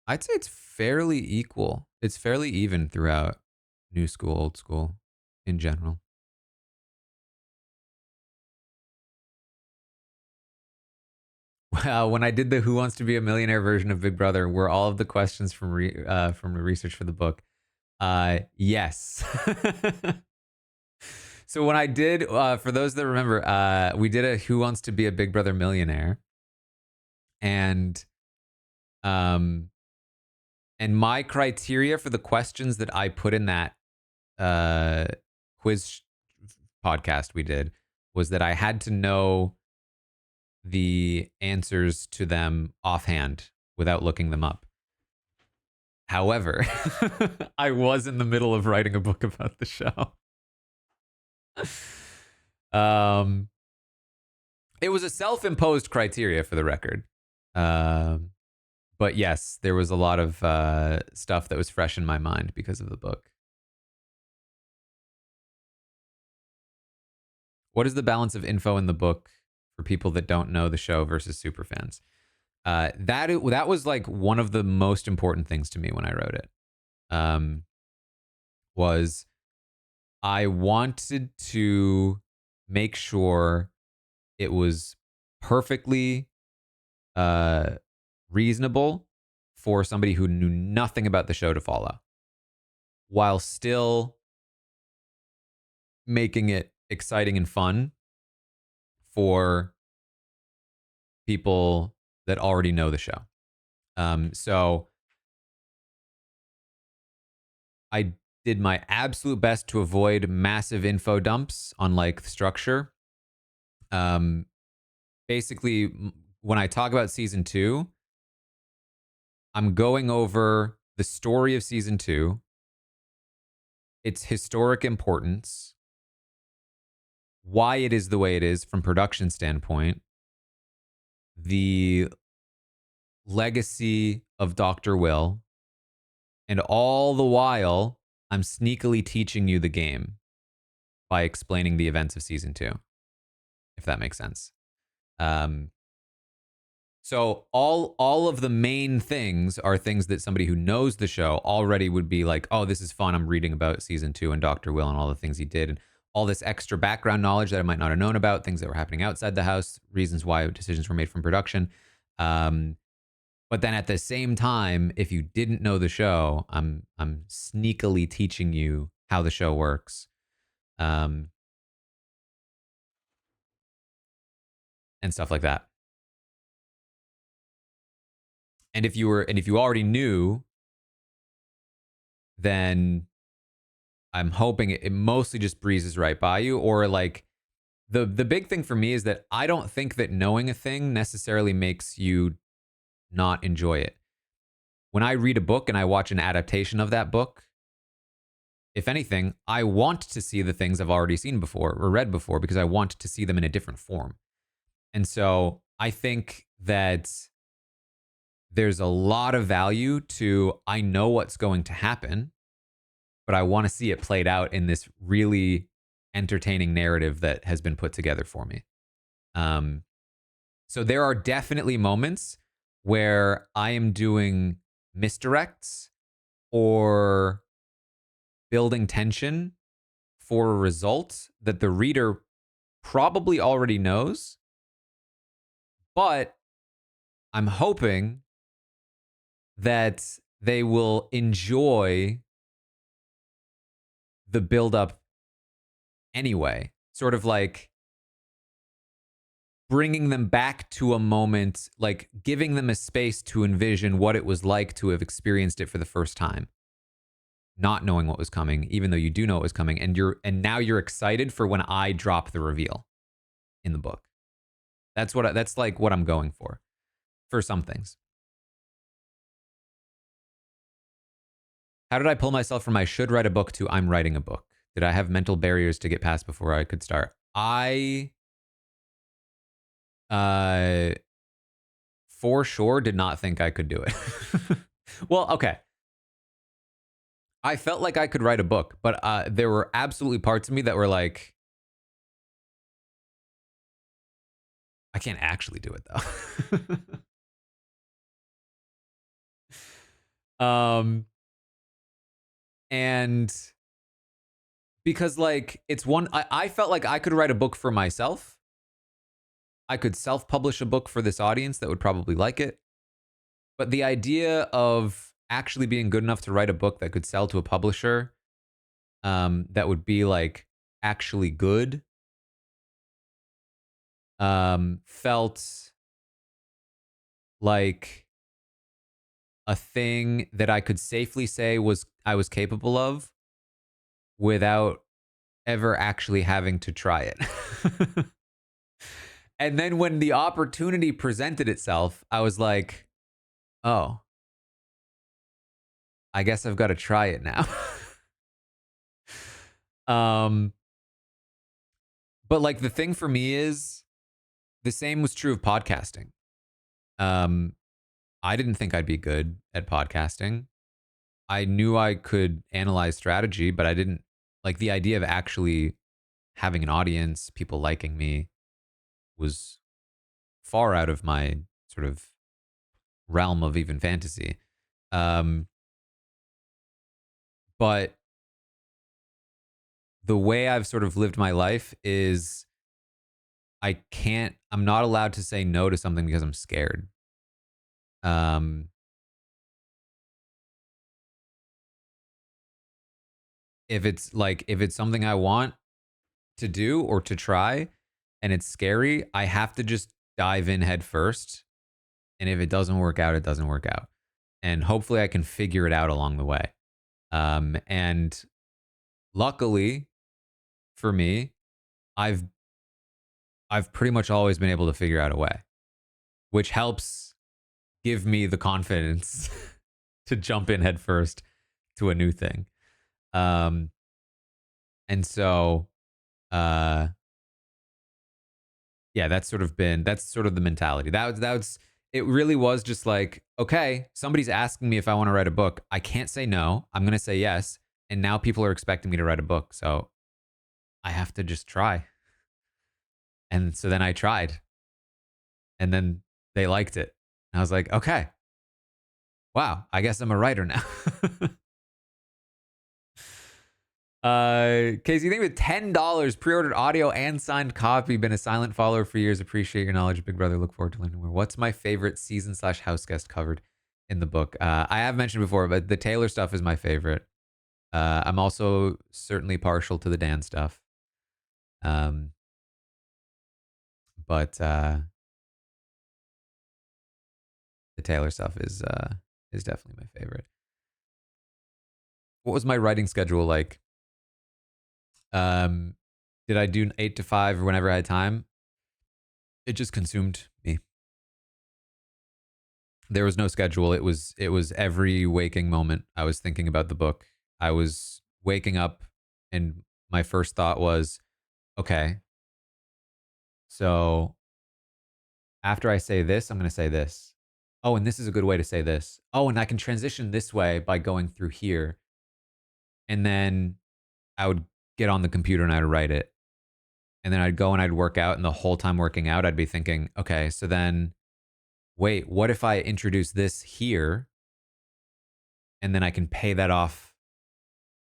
I'd say it's fairly equal. It's fairly even throughout new school, old school in general. Wow, when I did the Who Wants to Be a Millionaire version of Big Brother, were all of the questions from the research for the book? Yes. So when I did, for those that remember, we did a Who Wants to Be a Big Brother Millionaire, and um, and my criteria for the questions that I put in that quiz podcast we did was that I had to know the answers to them offhand without looking them up. However, I was in the middle of writing a book about the show. It was a self-imposed criteria for the record. But yes, there was a lot of stuff that was fresh in my mind because of the book. What is the balance of info in the book for people that don't know the show versus superfans? That was like one of the most important things to me when I wrote it. Was I wanted to make sure it was perfectly reasonable for somebody who knew nothing about the show to follow, while still making it exciting and fun for people that already know the show. So I did my absolute best to avoid massive info dumps on like structure. Basically, when I talk about season 2, I'm going over the story of season 2, its historic importance, why it is the way it is from production standpoint, the legacy of Dr. Will, and all the while, I'm sneakily teaching you the game by explaining the events of season 2, if that makes sense. So all of the main things are things that somebody who knows the show already would be like, oh, this is fun. I'm reading about season 2 and Dr. Will and all the things he did, and all this extra background knowledge that I might not have known about, things that were happening outside the house, reasons why decisions were made from production. But then at the same time, if you didn't know the show, I'm sneakily teaching you how the show works, and stuff like that. And if you already knew, then I'm hoping it mostly just breezes right by you. Or like the big thing for me is that I don't think that knowing a thing necessarily makes you not enjoy it. When I read a book and I watch an adaptation of that book, if anything, I want to see the things I've already seen before or read before because I want to see them in a different form. And so I think that there's a lot of value to, I know what's going to happen, but I want to see it played out in this really entertaining narrative that has been put together for me. So there are definitely moments where I am doing misdirects or building tension for a result that the reader probably already knows, but I'm hoping that they will enjoy the buildup anyway. Sort of like bringing them back to a moment, like giving them a space to envision what it was like to have experienced it for the first time, not knowing what was coming, even though you do know it was coming, and now you're excited for when I drop the reveal in the book. That's like what I'm going for some things. How did I pull myself from I should write a book to I'm writing a book? Did I have mental barriers to get past before I could start? I for sure did not think I could do it. Well, okay. I felt like I could write a book, but there were absolutely parts of me that were like, I can't actually do it though. And because like it's one, I felt like I could write a book for myself. I could self-publish a book for this audience that would probably like it. But the idea of actually being good enough to write a book that could sell to a publisher, that would be like actually good, felt like a thing that I could safely say I was capable of without ever actually having to try it. And then when the opportunity presented itself, I was like, oh, I guess I've got to try it now. But like the thing for me is the same was true of podcasting. I didn't think I'd be good at podcasting. I knew I could analyze strategy, but I didn't like the idea of actually having an audience, people liking me was far out of my sort of realm of even fantasy. But the way I've sort of lived my life is I'm not allowed to say no to something because I'm scared. Um, if it's something I want to do or to try and it's scary, I have to just dive in head first. And if it doesn't work out, it doesn't work out. And hopefully I can figure it out along the way. And luckily for me, I've pretty much always been able to figure out a way, which helps give me the confidence to jump in head first to a new thing. And so, yeah, that's sort of the mentality. It really was just like, okay, somebody's asking me if I want to write a book. I can't say no. I'm going to say yes. And now people are expecting me to write a book. So I have to just try. And so then I tried. And then they liked it. I was like, okay, wow, I guess I'm a writer now. Casey, thank you with $10. Pre-ordered audio and signed copy. Been a silent follower for years. Appreciate your knowledge, Big Brother. Look forward to learning more. What's my favorite season/house guest covered in the book? I have mentioned before, but the Taylor stuff is my favorite. I'm also certainly partial to the Dan stuff. But the Taylor stuff is definitely my favorite. What was my writing schedule like? Did I do 8 to 5 or whenever I had time? It just consumed me. There was no schedule. It was every waking moment I was thinking about the book. I was waking up and my first thought was, okay, so after I say this, I'm going to say this. Oh, and this is a good way to say this. Oh, and I can transition this way by going through here. And then I would get on the computer and I'd write it. And then I'd go and I'd work out. And the whole time working out, I'd be thinking, okay, so then wait, what if I introduce this here? And then I can pay that off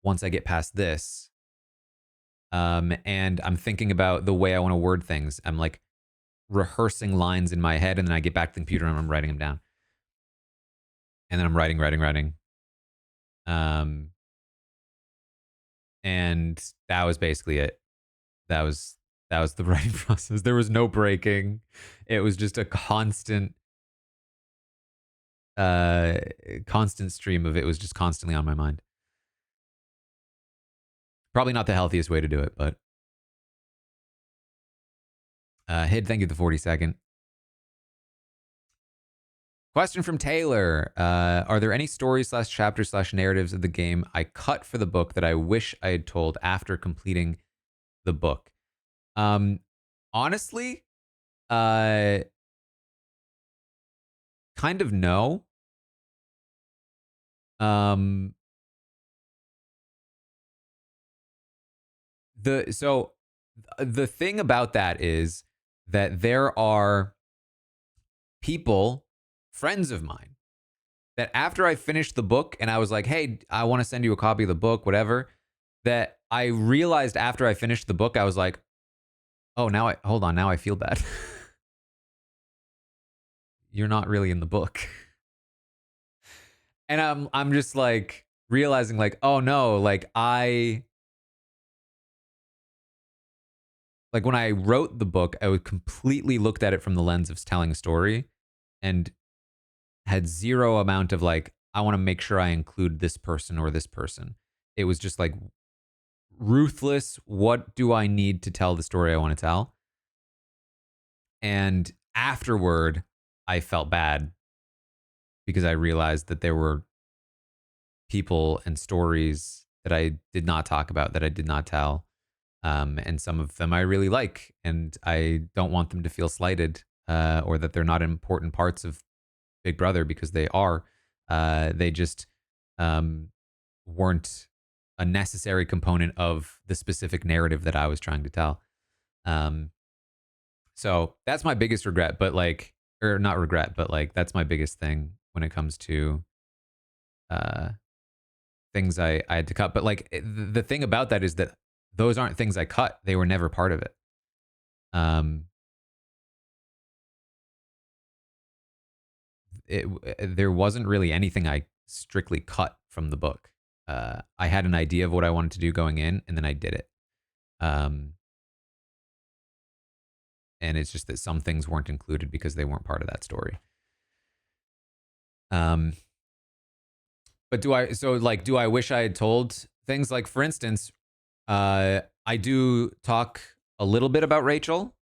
once I get past this. And I'm thinking about the way I want to word things. I'm like rehearsing lines in my head. And then I get back to the computer and I'm writing them down. And then I'm writing. And that was basically it. That was the writing process. There was no breaking. It was just a constant stream of it. Was just constantly on my mind. Probably not the healthiest way to do it, but Hid, thank you for the 40-second. Question from Taylor. Are there any stories/chapters/narratives of the game I cut for the book that I wish I had told after completing the book? Honestly, kind of no. The thing about that is that there are people, friends of mine, that after I finished the book and I was like, hey, I want to send you a copy of the book, whatever, that I realized after I finished the book, I was like, oh, now I feel bad. You're not really in the book. And I'm just like realizing like, oh no, like when I wrote the book, I would completely looked at it from the lens of telling a story and had zero amount of like, I want to make sure I include this person or this person. It was just like ruthless. What do I need to tell the story I want to tell? And afterward, I felt bad because I realized that there were people and stories that I did not talk about, that I did not tell. And some of them I really like, and I don't want them to feel slighted or that they're not important parts of Big Brother, because they are. They just weren't a necessary component of the specific narrative that I was trying to tell. So that's my biggest regret, but like, or not regret, but like, that's my biggest thing when it comes to things I had to cut. But like, the thing about that is that those aren't things I cut. They were never part of it. There wasn't really anything I strictly cut from the book. I had an idea of what I wanted to do going in, and then I did it. And it's just that some things weren't included because they weren't part of that story. But do I wish I had told things like, for instance, I do talk a little bit about Rachel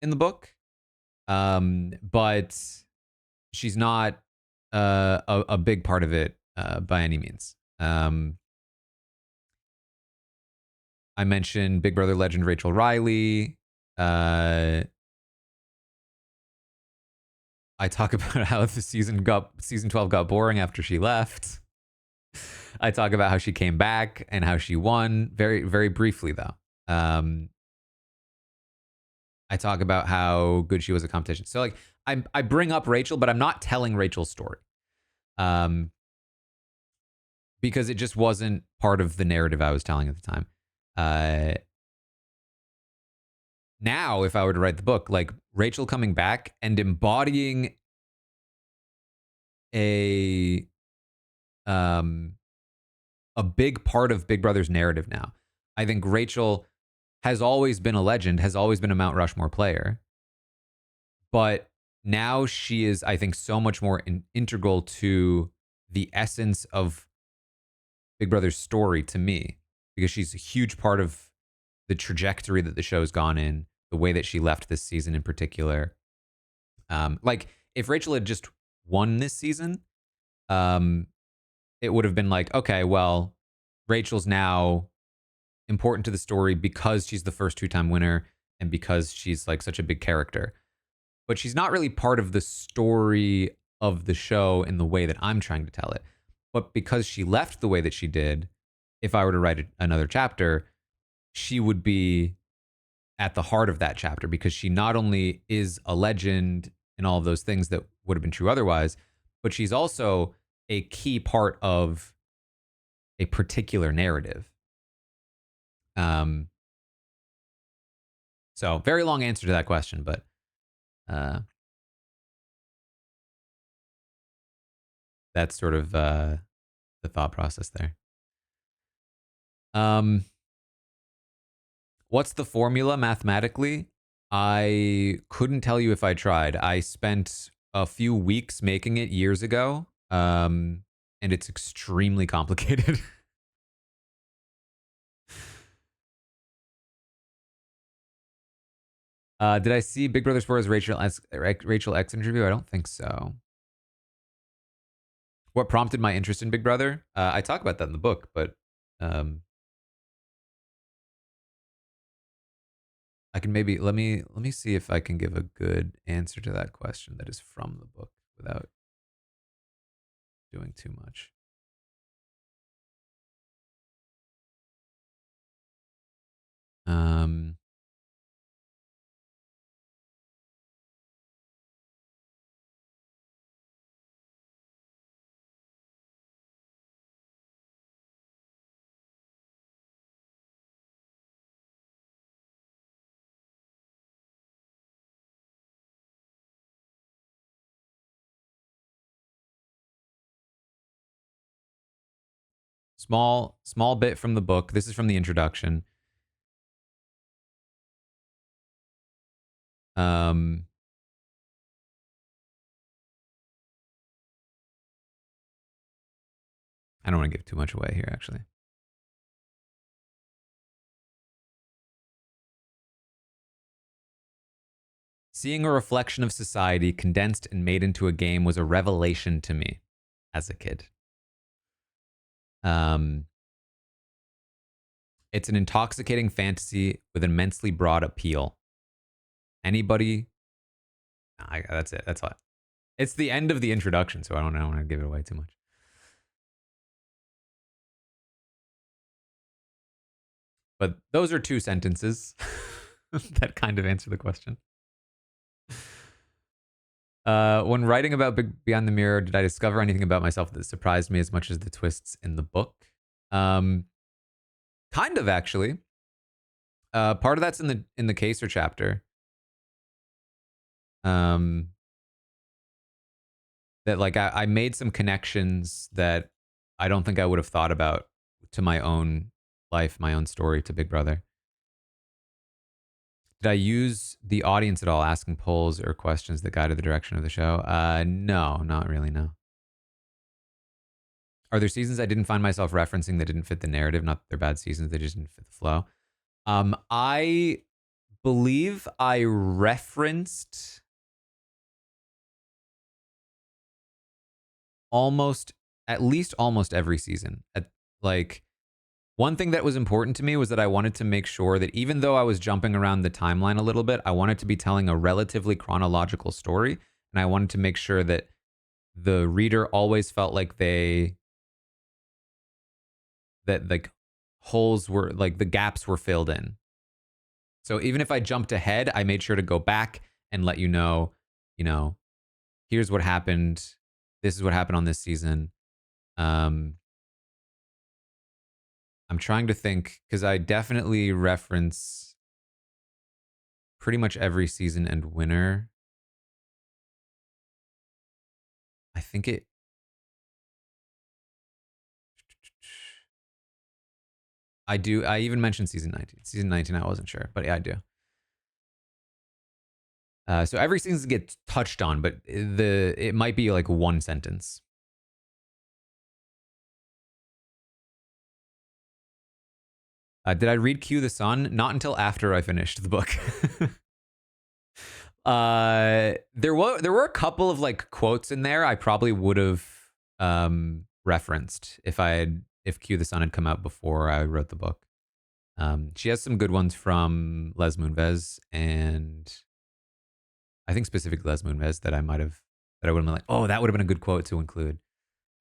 in the book, but she's not a big part of it by any means. I mentioned Big Brother legend Rachel Riley. I talk about how the season 12 got boring after she left. I talk about how she came back and how she won, very, very briefly though. I talk about how good she was at competition. So like, I bring up Rachel, but I'm not telling Rachel's story. Because it just wasn't part of the narrative I was telling at the time. Now, if I were to write the book, like Rachel coming back and embodying a big part of Big Brother's narrative now. I think Rachel has always been a legend, has always been a Mount Rushmore player, but now she is, I think, so much more integral to the essence of Big Brother's story to me, because she's a huge part of the trajectory that the show's gone in, the way that she left this season in particular. Like if Rachel had just won this season, it would have been like, okay, well, Rachel's now important to the story because she's the first 2-time winner and because she's like such a big character. But she's not really part of the story of the show in the way that I'm trying to tell it. But because she left the way that she did, if I were to write another chapter, she would be at the heart of that chapter, because she not only is a legend and all of those things that would have been true otherwise, but she's also a key part of a particular narrative. So very long answer to that question, but that's sort of the thought process there. What's the formula mathematically? I couldn't tell you if I tried. I spent a few weeks making it years ago, and it's extremely complicated. Did I see Big Brother Spoilers Rachel X interview? I don't think so. What prompted my interest in Big Brother? I talk about that in the book, but I can maybe let me see if I can give a good answer to that question that is from the book without doing too much. Small bit from the book. This is from the introduction. I don't want to give too much away here, actually. Seeing a reflection of society condensed and made into a game was a revelation to me as a kid. It's an intoxicating fantasy with immensely broad appeal. Anybody? That's it. That's all. It's the end of the introduction, so I don't want to give it away too much. But those are 2 sentences that kind of answer the question. When writing about Beyond the Mirror, did I discover anything about myself that surprised me as much as the twists in the book? Kind of, actually. Part of that's in the Caser chapter. That like I made some connections that I don't think I would have thought about to my own life, my own story, to Big Brother. Did I use the audience at all, asking polls or questions that guided the direction of the show? No, not really, no. Are there seasons I didn't find myself referencing that didn't fit the narrative? Not that they're bad seasons, they just didn't fit the flow. I believe I referenced at least almost every season. Like, one thing that was important to me was that I wanted to make sure that even though I was jumping around the timeline a little bit, I wanted to be telling a relatively chronological story. And I wanted to make sure that the reader always felt like that like holes were, like the gaps were filled in. So even if I jumped ahead, I made sure to go back and let you know, here's what happened. This is what happened on this season. Um, I'm trying to think because I definitely reference pretty much every season and winner. I think it. I do. I even mentioned season 19. Season 19, I wasn't sure, but yeah, I do. So every season gets touched on, but it might be like one sentence. Did I read Q the Sun? Not until after I finished the book. There were a couple of like quotes in there I probably would have referenced if Q the Sun had come out before I wrote the book. She has some good ones from Les Moonves, and I think specifically Les Moonves that I would have been like, oh, that would have been a good quote to include.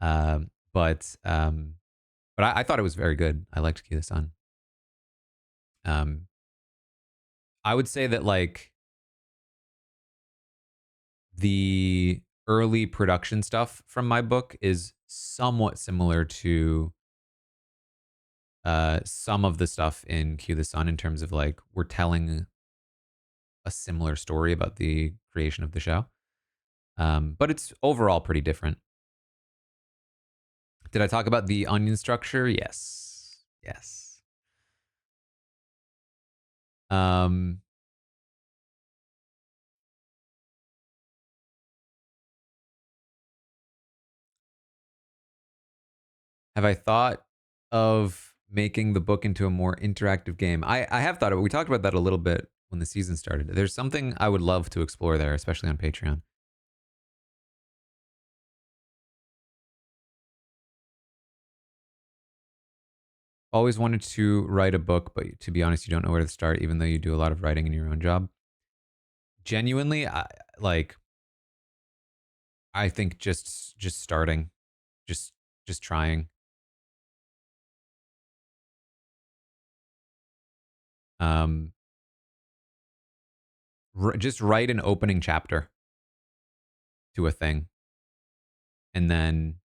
Um, but um, but I thought it was very good. I liked Q the Sun. Um, I would say that like the early production stuff from my book is somewhat similar to some of the stuff in Q the Sun in terms of like we're telling a similar story about the creation of the show. But it's overall pretty different. Did I talk about the onion structure? Yes. Yes. Um, have I thought of making the book into a more interactive game? I have thought of it. We talked about that a little bit when the season started. There's something I would love to explore there, especially on Patreon. Always wanted to write a book, but to be honest, you don't know where to start, even though you do a lot of writing in your own job. Genuinely, like I think just starting, just just trying. Um, just write an opening chapter to a thing, and then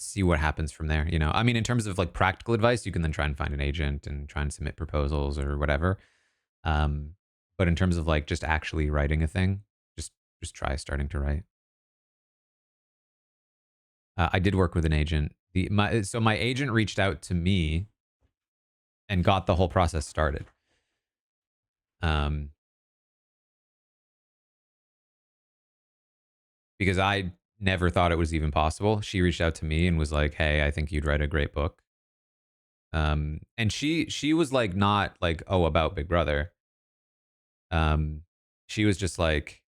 see what happens from there. You know, I mean, in terms of like practical advice, you can then try and find an agent and try and submit proposals or whatever. Um, but in terms of like just actually writing a thing, just just try starting to write. I did work with an agent. So my agent reached out to me and got the whole process started. Um, because I never thought it was even possible. She reached out to me and was like, "Hey, I think you'd write a great book." And she was like, not like, "Oh, about Big Brother." Um, she was just like,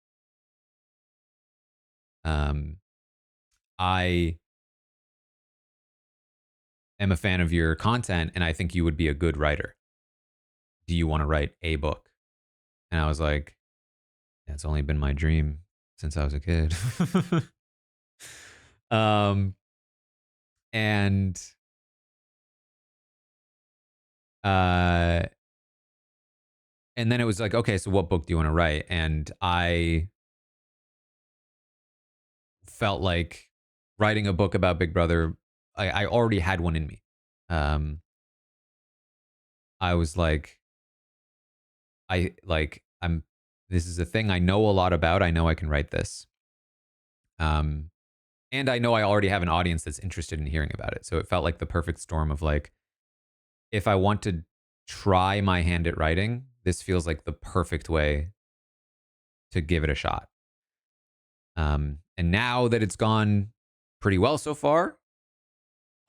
um, "I am a fan of your content, and I think you would be a good writer. Do you want to write a book?" And I was like, "Yeah, it's only been my dream since I was a kid." um, and uh, and then it was like, okay, so what book do you want to write? And I felt like writing a book about Big Brother, I already had one in me. Um, I was like, I'm. This is a thing I know a lot about. I know I can write this. Um, and I know I already have an audience that's interested in hearing about it. So it felt like the perfect storm of like, if I want to try my hand at writing, this feels like the perfect way to give it a shot. And now that it's gone pretty well so far,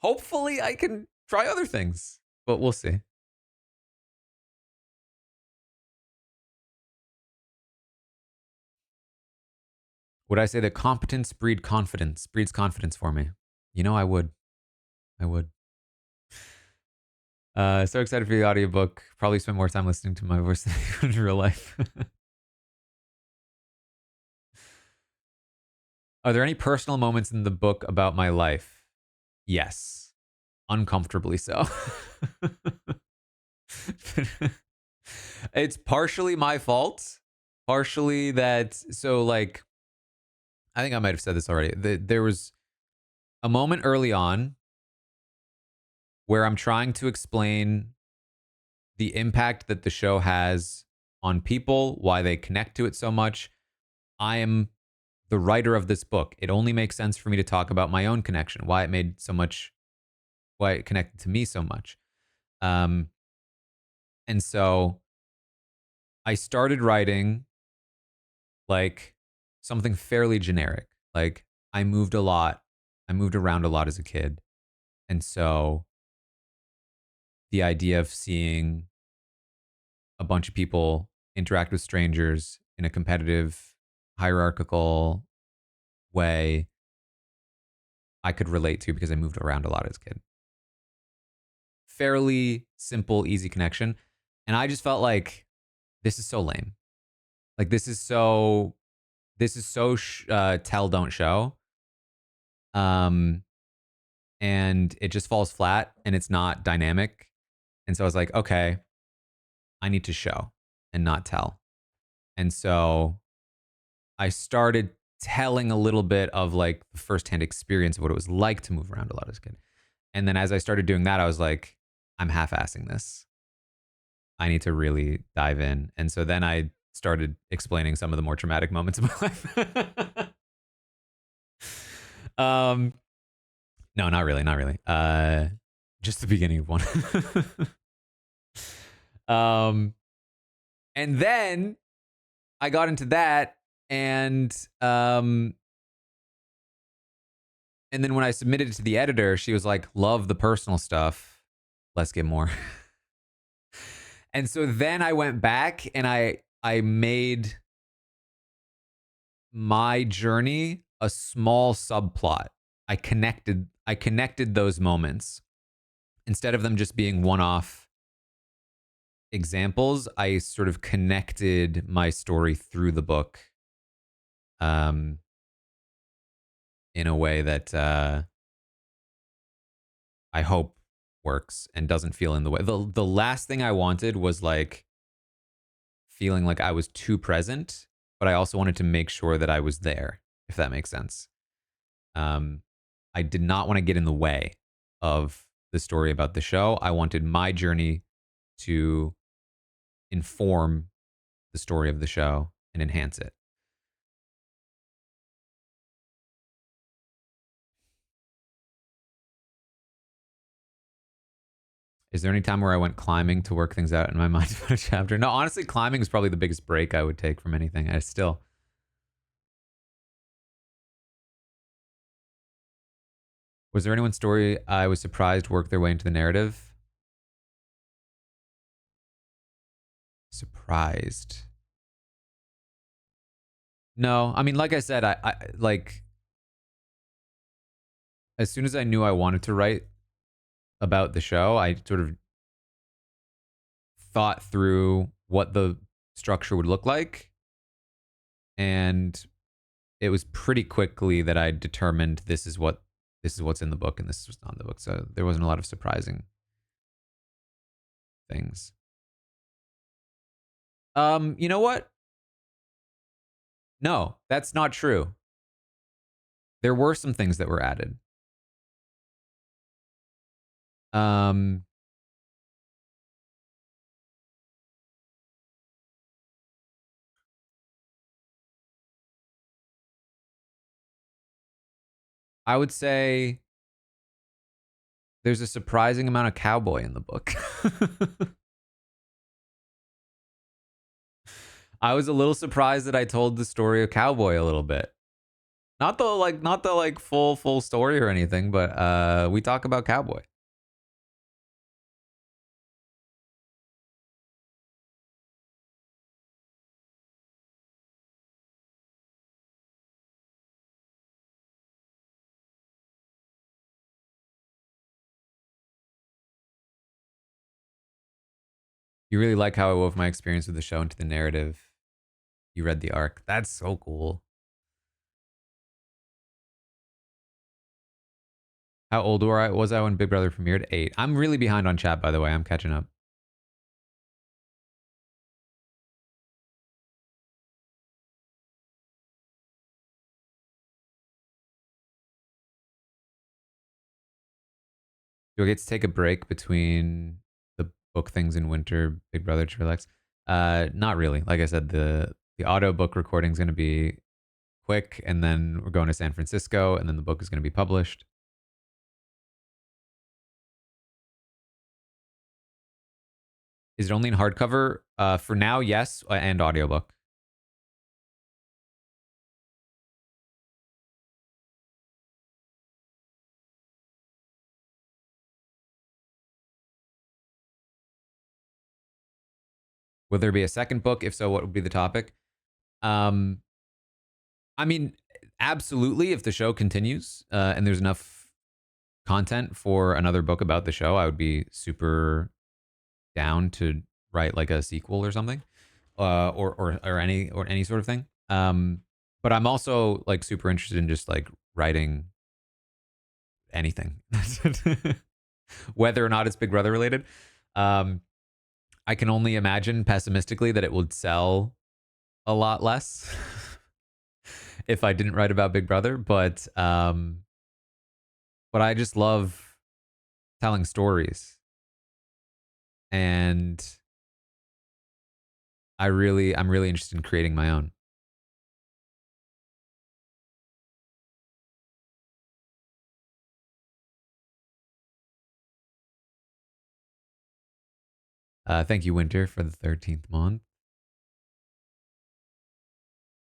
hopefully I can try other things, but we'll see. Would I say that competence breeds confidence for me? You know, I would. I would. So excited for the audiobook. Probably spend more time listening to my voice than I would in real life. Are there any personal moments in the book about my life? Yes. Uncomfortably so. It's partially my fault. Partially that, so like, I think I might have said this already. There was a moment early on where I'm trying to explain the impact that the show has on people, why they connect to it so much. I am the writer of this book. It only makes sense for me to talk about my own connection, why it connected to me so much. Um, and so I started writing like something fairly generic. Like I moved a lot. I moved around a lot as a kid. And so the idea of seeing a bunch of people interact with strangers in a competitive, hierarchical way, I could relate to because I moved around a lot as a kid. Fairly simple, easy connection. And I just felt like this is so lame. Like this is so tell don't show. Um and it just falls flat and it's not dynamic. And so I was like, okay, I need to show and not tell. And so I started telling a little bit of like the firsthand experience of what it was like to move around a lot as a kid. And then as I started doing that, I was like, I'm half-assing this. I need to really dive in. And so then I started explaining some of the more traumatic moments of my life. um, no, not really, not really. Just the beginning of one. um, and then I got into that, and um, and then when I submitted it to the editor, she was like, "Love the personal stuff. Let's get more." And so then I went back and I made my journey a small subplot. I connected those moments instead of them just being one-off examples. I sort of connected my story through the book um in a way that I hope works and doesn't feel in the way. The last thing I wanted was like feeling like I was too present, but I also wanted to make sure that I was there, if that makes sense. Um, I did not want to get in the way of the story about the show. I wanted my journey to inform the story of the show and enhance it. Is there any time where I went climbing to work things out in my mind about a chapter? No, honestly, climbing is probably the biggest break I would take from anything. I still. Was there anyone's story I was surprised worked their way into the narrative? Surprised. No, I mean, like I said, I like as soon as I knew I wanted to write about the show, I sort of thought through what the structure would look like, and it was pretty quickly that I determined this is what's in the book and this is what's not in the book. So there wasn't a lot of surprising things. You know what? No, that's not true. There were some things that were added. Um, I would say there's a surprising amount of cowboy in the book. I was a little surprised that I told the story of cowboy a little bit. Not the full story or anything, but we talk about cowboy. You really like how I wove my experience with the show into the narrative. You read the arc. That's so cool. How old was I when Big Brother premiered? 8. I'm really behind on chat, by the way. I'm catching up. Do I get to take a break between the book things in winter, Big Brother to relax? Not really. Like I said, the audiobook recording is going to be quick, and then we're going to San Francisco, and then the book is going to be published. Is it only in hardcover? For now, yes, and audiobook. Will there be a second book? If so, what would be the topic? Um, I mean, absolutely. If the show continues and there's enough content for another book about the show, I would be super down to write like a sequel or something, or any sort of thing. But I'm also like super interested in just like writing anything, whether or not it's Big Brother related. Um, I can only imagine pessimistically that it would sell a lot less if I didn't write about Big Brother, but I just love telling stories, and I'm really interested in creating my own. Thank you, Winter, for the 13th month.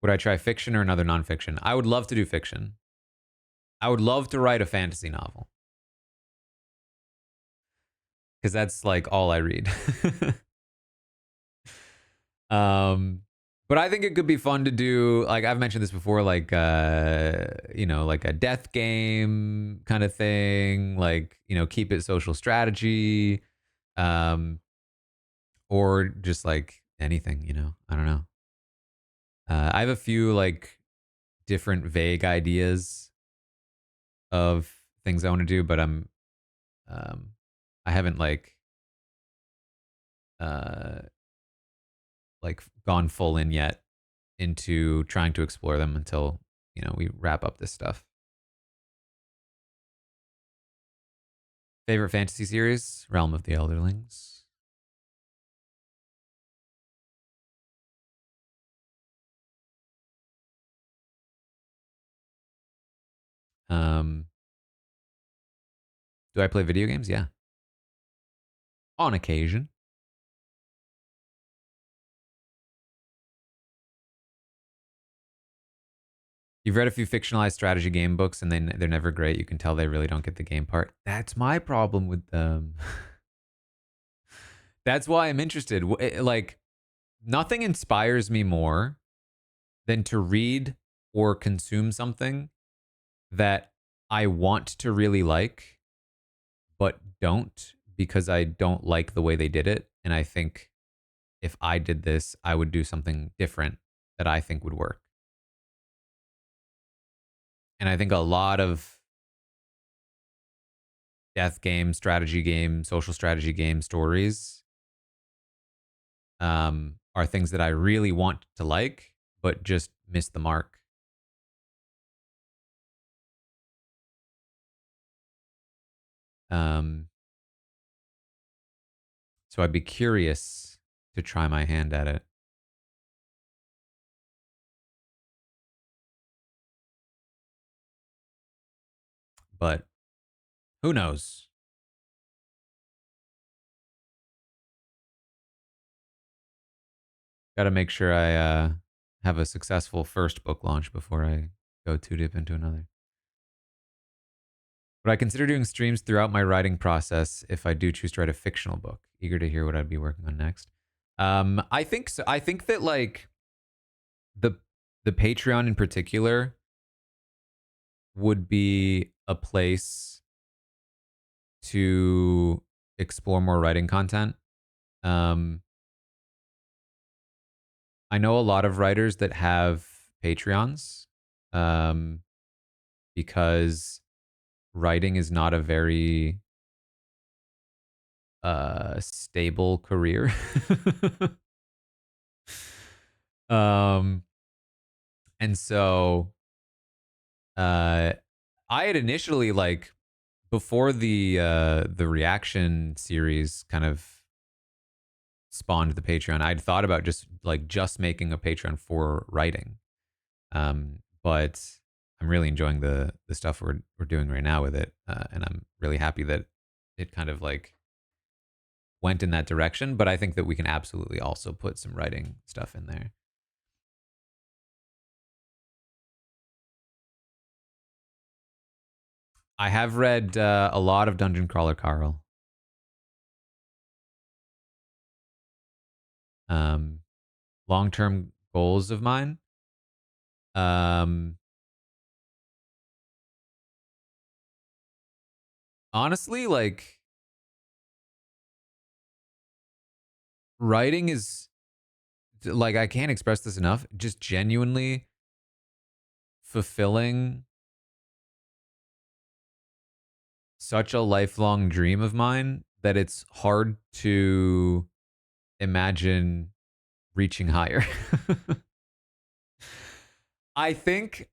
Would I try fiction or another nonfiction? I would love to do fiction. I would love to write a fantasy novel because that's like all I read. um, but I think it could be fun to do. Like I've mentioned this before, like like a death game kind of thing. Like keep it social strategy, um, or just like anything. I don't know. I have a few like different vague ideas of things I want to do, but um, I haven't uh, like gone full in yet into trying to explore them until we wrap up this stuff. Favorite fantasy series? Realm of the Elderlings. Um, do I play video games? Yeah, on occasion. You've read a few fictionalized strategy game books, and they're never great. You can tell they really don't get the game part. That's my problem with them. That's why I'm interested. Like nothing inspires me more than to read or consume something that I want to really like, but don't because I don't like the way they did it. And I think if I did this, I would do something different that I think would work. And I think a lot of death game, strategy game, social strategy game stories are things that I really want to like, but just miss the mark. Um, so I'd be curious to try my hand at it. But who knows? Got to make sure I have a successful first book launch before I go too deep into another. Would I consider doing streams throughout my writing process if I do choose to write a fictional book? Eager to hear what I'd be working on next. I think so. I think that like the the Patreon in particular would be a place to explore more writing content. Um, I know a lot of writers that have Patreons um, because writing is not a very stable career. um, and so I had initially like before the reaction series kind of spawned the Patreon, I'd thought about just making a Patreon for writing. But I'm really enjoying the stuff we're doing right now with it, and I'm really happy that it kind of like went in that direction. But I think that we can absolutely also put some writing stuff in there. I have read a lot of Dungeon Crawler Carl. Um, Long term goals of mine. Um, Honestly, like writing is like I can't express this enough. Just genuinely fulfilling such a lifelong dream of mine that it's hard to imagine reaching higher. I think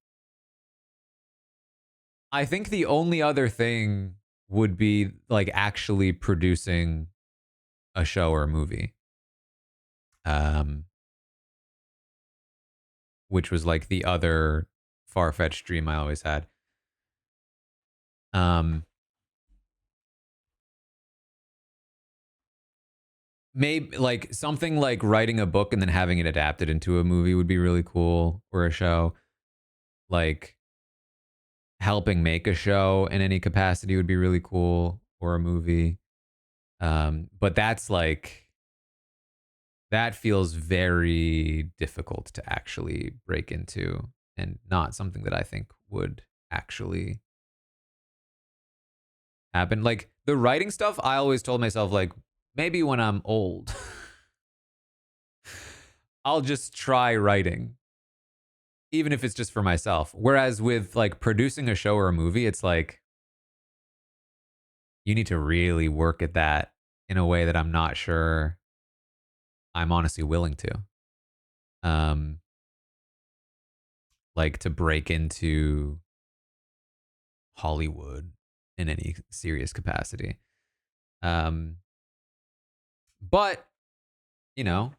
I think the only other thing would be like actually producing a show or a movie. Um which was like the other far-fetched dream I always had. Um Maybe like something like writing a book and then having it adapted into a movie would be really cool, or a show. Like helping make a show in any capacity would be really cool, or a movie. But that's like that feels very difficult to actually break into, and not something that I think would actually happen. Like the writing stuff, I always told myself like maybe when I'm old, I'll just try writing, even if it's just for myself. Whereas with like producing a show or a movie, it's like you need to really work at that in a way that I'm not sure I'm honestly willing to. Um, like to break into Hollywood in any serious capacity. Um, but you know,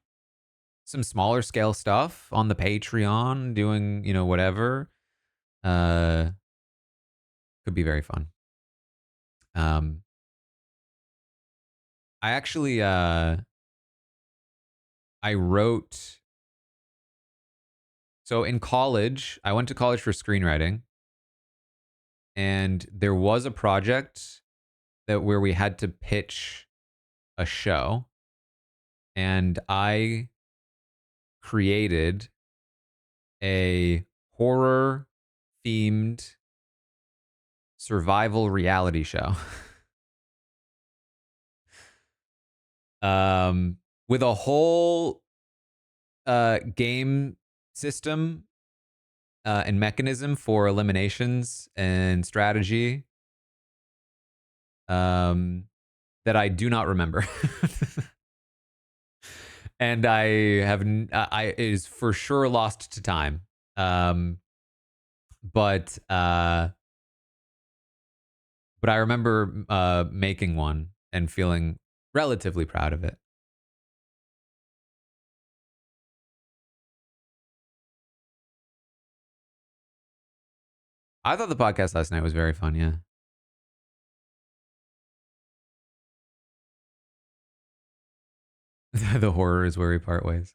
some smaller scale stuff on the Patreon, doing whatever, uh, could be very fun. Um, I actually I wrote. So in college, I went to college for screenwriting, and there was a project that where we had to pitch a show, and I created a horror themed survival reality show. With a whole game system and mechanism for eliminations and strategy, um, that I do not remember. And I have I it is for sure lost to time. Um, but I remember making one and feeling relatively proud of it. I thought the podcast last night was very fun. Yeah, the horror is where we part ways.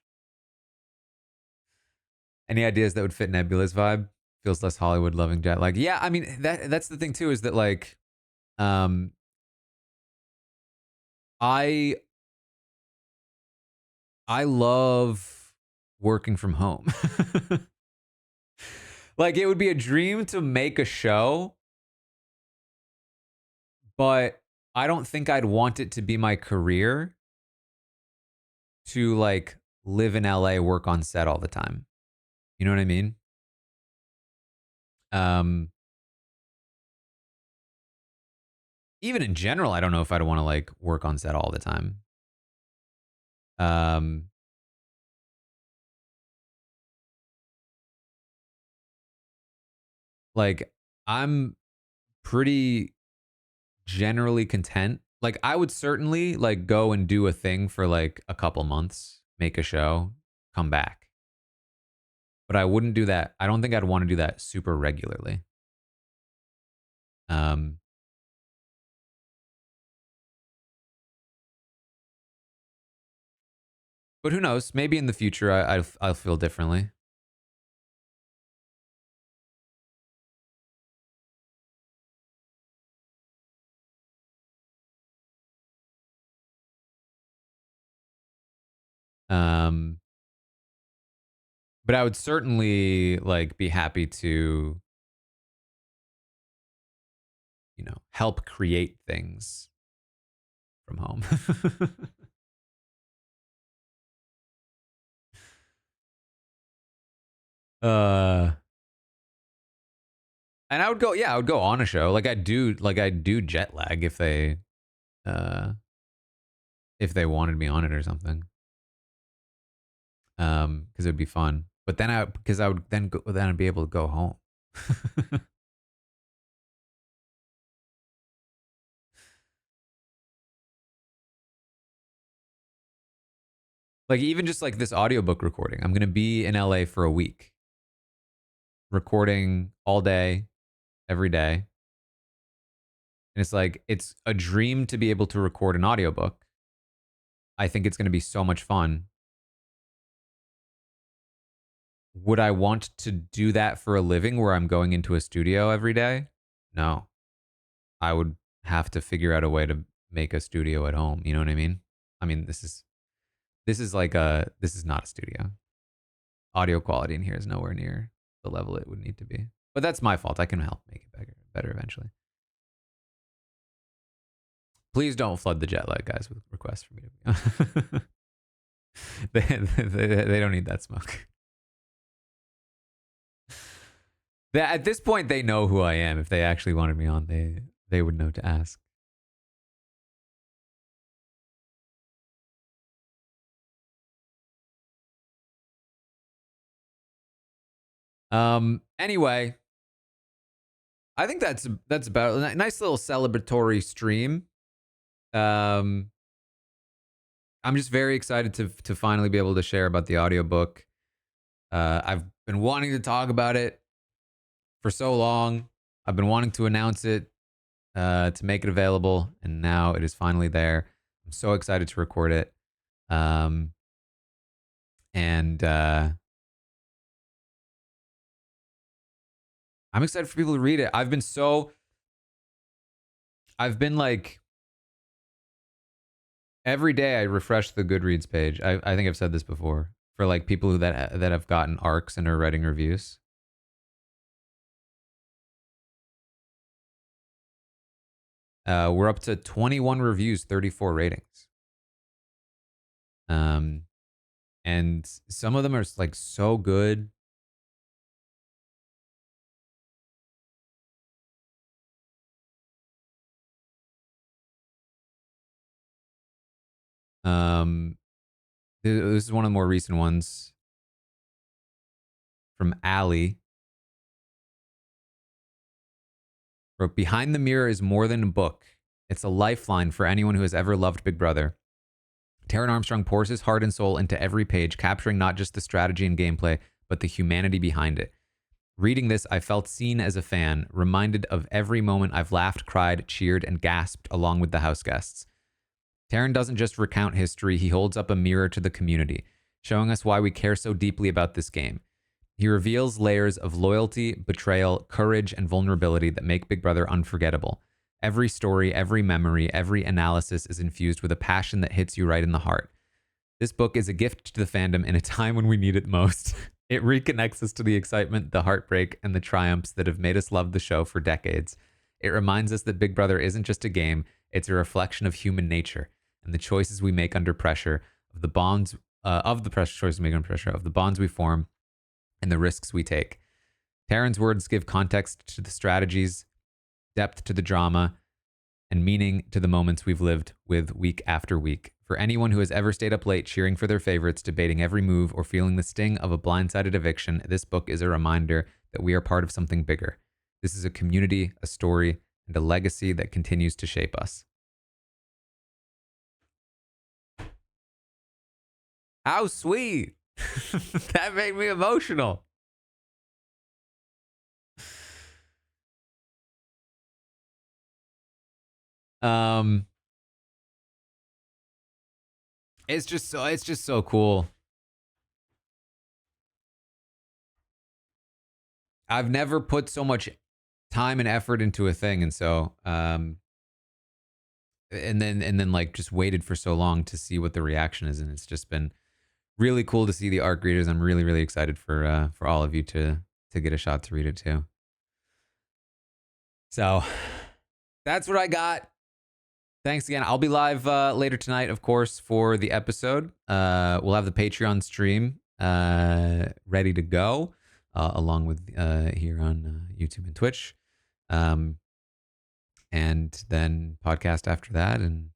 Any ideas that would fit Nebula's vibe? Feels less Hollywood loving jet. Like, yeah, I mean that's the thing too, is that like um I I love working from home. Like it would be a dream to make a show, but I don't think I'd want it to be my career to like live in LA, work on set all the time. You know what I mean? Um Even in general, I don't know if I'd want to like work on set all the time. Um like I'm pretty generally content. Like I would certainly like go and do a thing for like a couple months, make a show, come back. But I wouldn't do that. I don't think I'd want to do that super regularly. Um, but who knows? Maybe in the future I'll feel differently. Um, but I would certainly like be happy to, help create things from home. uh, and I would go, yeah, I would go on a show. Like I do jet lag uh, if they wanted me on it or something. Because it'd be fun. But then because I would then I'd be able to go home. Like even just like this audiobook recording, I'm gonna be in LA for a week, recording all day, every day. And it's like it's a dream to be able to record an audiobook. I think it's gonna be so much fun. Would I want to do that for a living where I'm going into a studio every day? No. I would have to figure out a way to make a studio at home. You know what I mean? I mean, this is not a studio. Audio quality in here is nowhere near the level it would need to be. But that's my fault. I can help make it better eventually. Please don't flood the jet lag guys with requests for me to be they don't need that smoke. At this point, they know who I am. If they actually wanted me on, they would know to ask. Anyway, I think that's about a nice little celebratory stream. Um, I'm just very excited to finally be able to share about the audiobook. I've been wanting to talk about it for so long. I've been wanting to announce it, to make it available, and now it is finally there. I'm so excited to record it. And I'm excited for people to read it. I've been like, every day I refresh the Goodreads page. I think I've said this before, for like people that have gotten arcs and are writing reviews. We're up to 21 reviews, 34 ratings. And some of them are like so good. This is one of the more recent ones from Allie. Wrote, "Behind the Mirror is more than a book. It's a lifeline for anyone who has ever loved Big Brother. TaranArmstrong pours his heart and soul into every page, capturing not just the strategy and gameplay, but the humanity behind it. Reading this, I felt seen as a fan, reminded of every moment I've laughed, cried, cheered, and gasped along with the house guests. Taran doesn't just recount history, he holds up a mirror to the community, showing us why we care so deeply about this game. He reveals layers of loyalty, betrayal, courage, and vulnerability that make Big Brother unforgettable. Every story, every memory, every analysis is infused with a passion that hits you right in the heart. This book is a gift to the fandom in a time when we need it most. It reconnects us to the excitement, the heartbreak, and the triumphs that have made us love the show for decades. It reminds us that Big Brother isn't just a game, it's a reflection of human nature and the choices we make under pressure, of the bonds of the pressure choices we make under pressure, of the bonds we form, and the risks we take. Taran's words give context to the strategies, depth to the drama, and meaning to the moments we've lived with week after week. For anyone who has ever stayed up late cheering for their favorites, debating every move, or feeling the sting of a blindsided eviction, this book is a reminder that we are part of something bigger. This is a community, a story, and a legacy that continues to shape us. How sweet. That made me emotional. It's just so cool. I've never put so much time and effort into a thing, and so and then like just waited for so long to see what the reaction is, and it's just been really cool to see the ARC readers. I'm really excited for all of you to get a shot to read it too. So that's what I got. Thanks again. I'll be live later tonight, of course, for the episode. We'll have the Patreon stream ready to go, along with here on YouTube and Twitch. And then podcast after that, and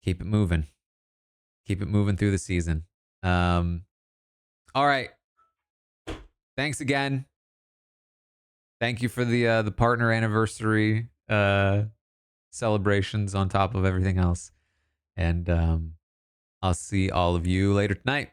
keep it moving. Keep it moving through the season. All right. Thanks again. Thank you for the partner anniversary celebrations on top of everything else. And I'll see all of you later tonight.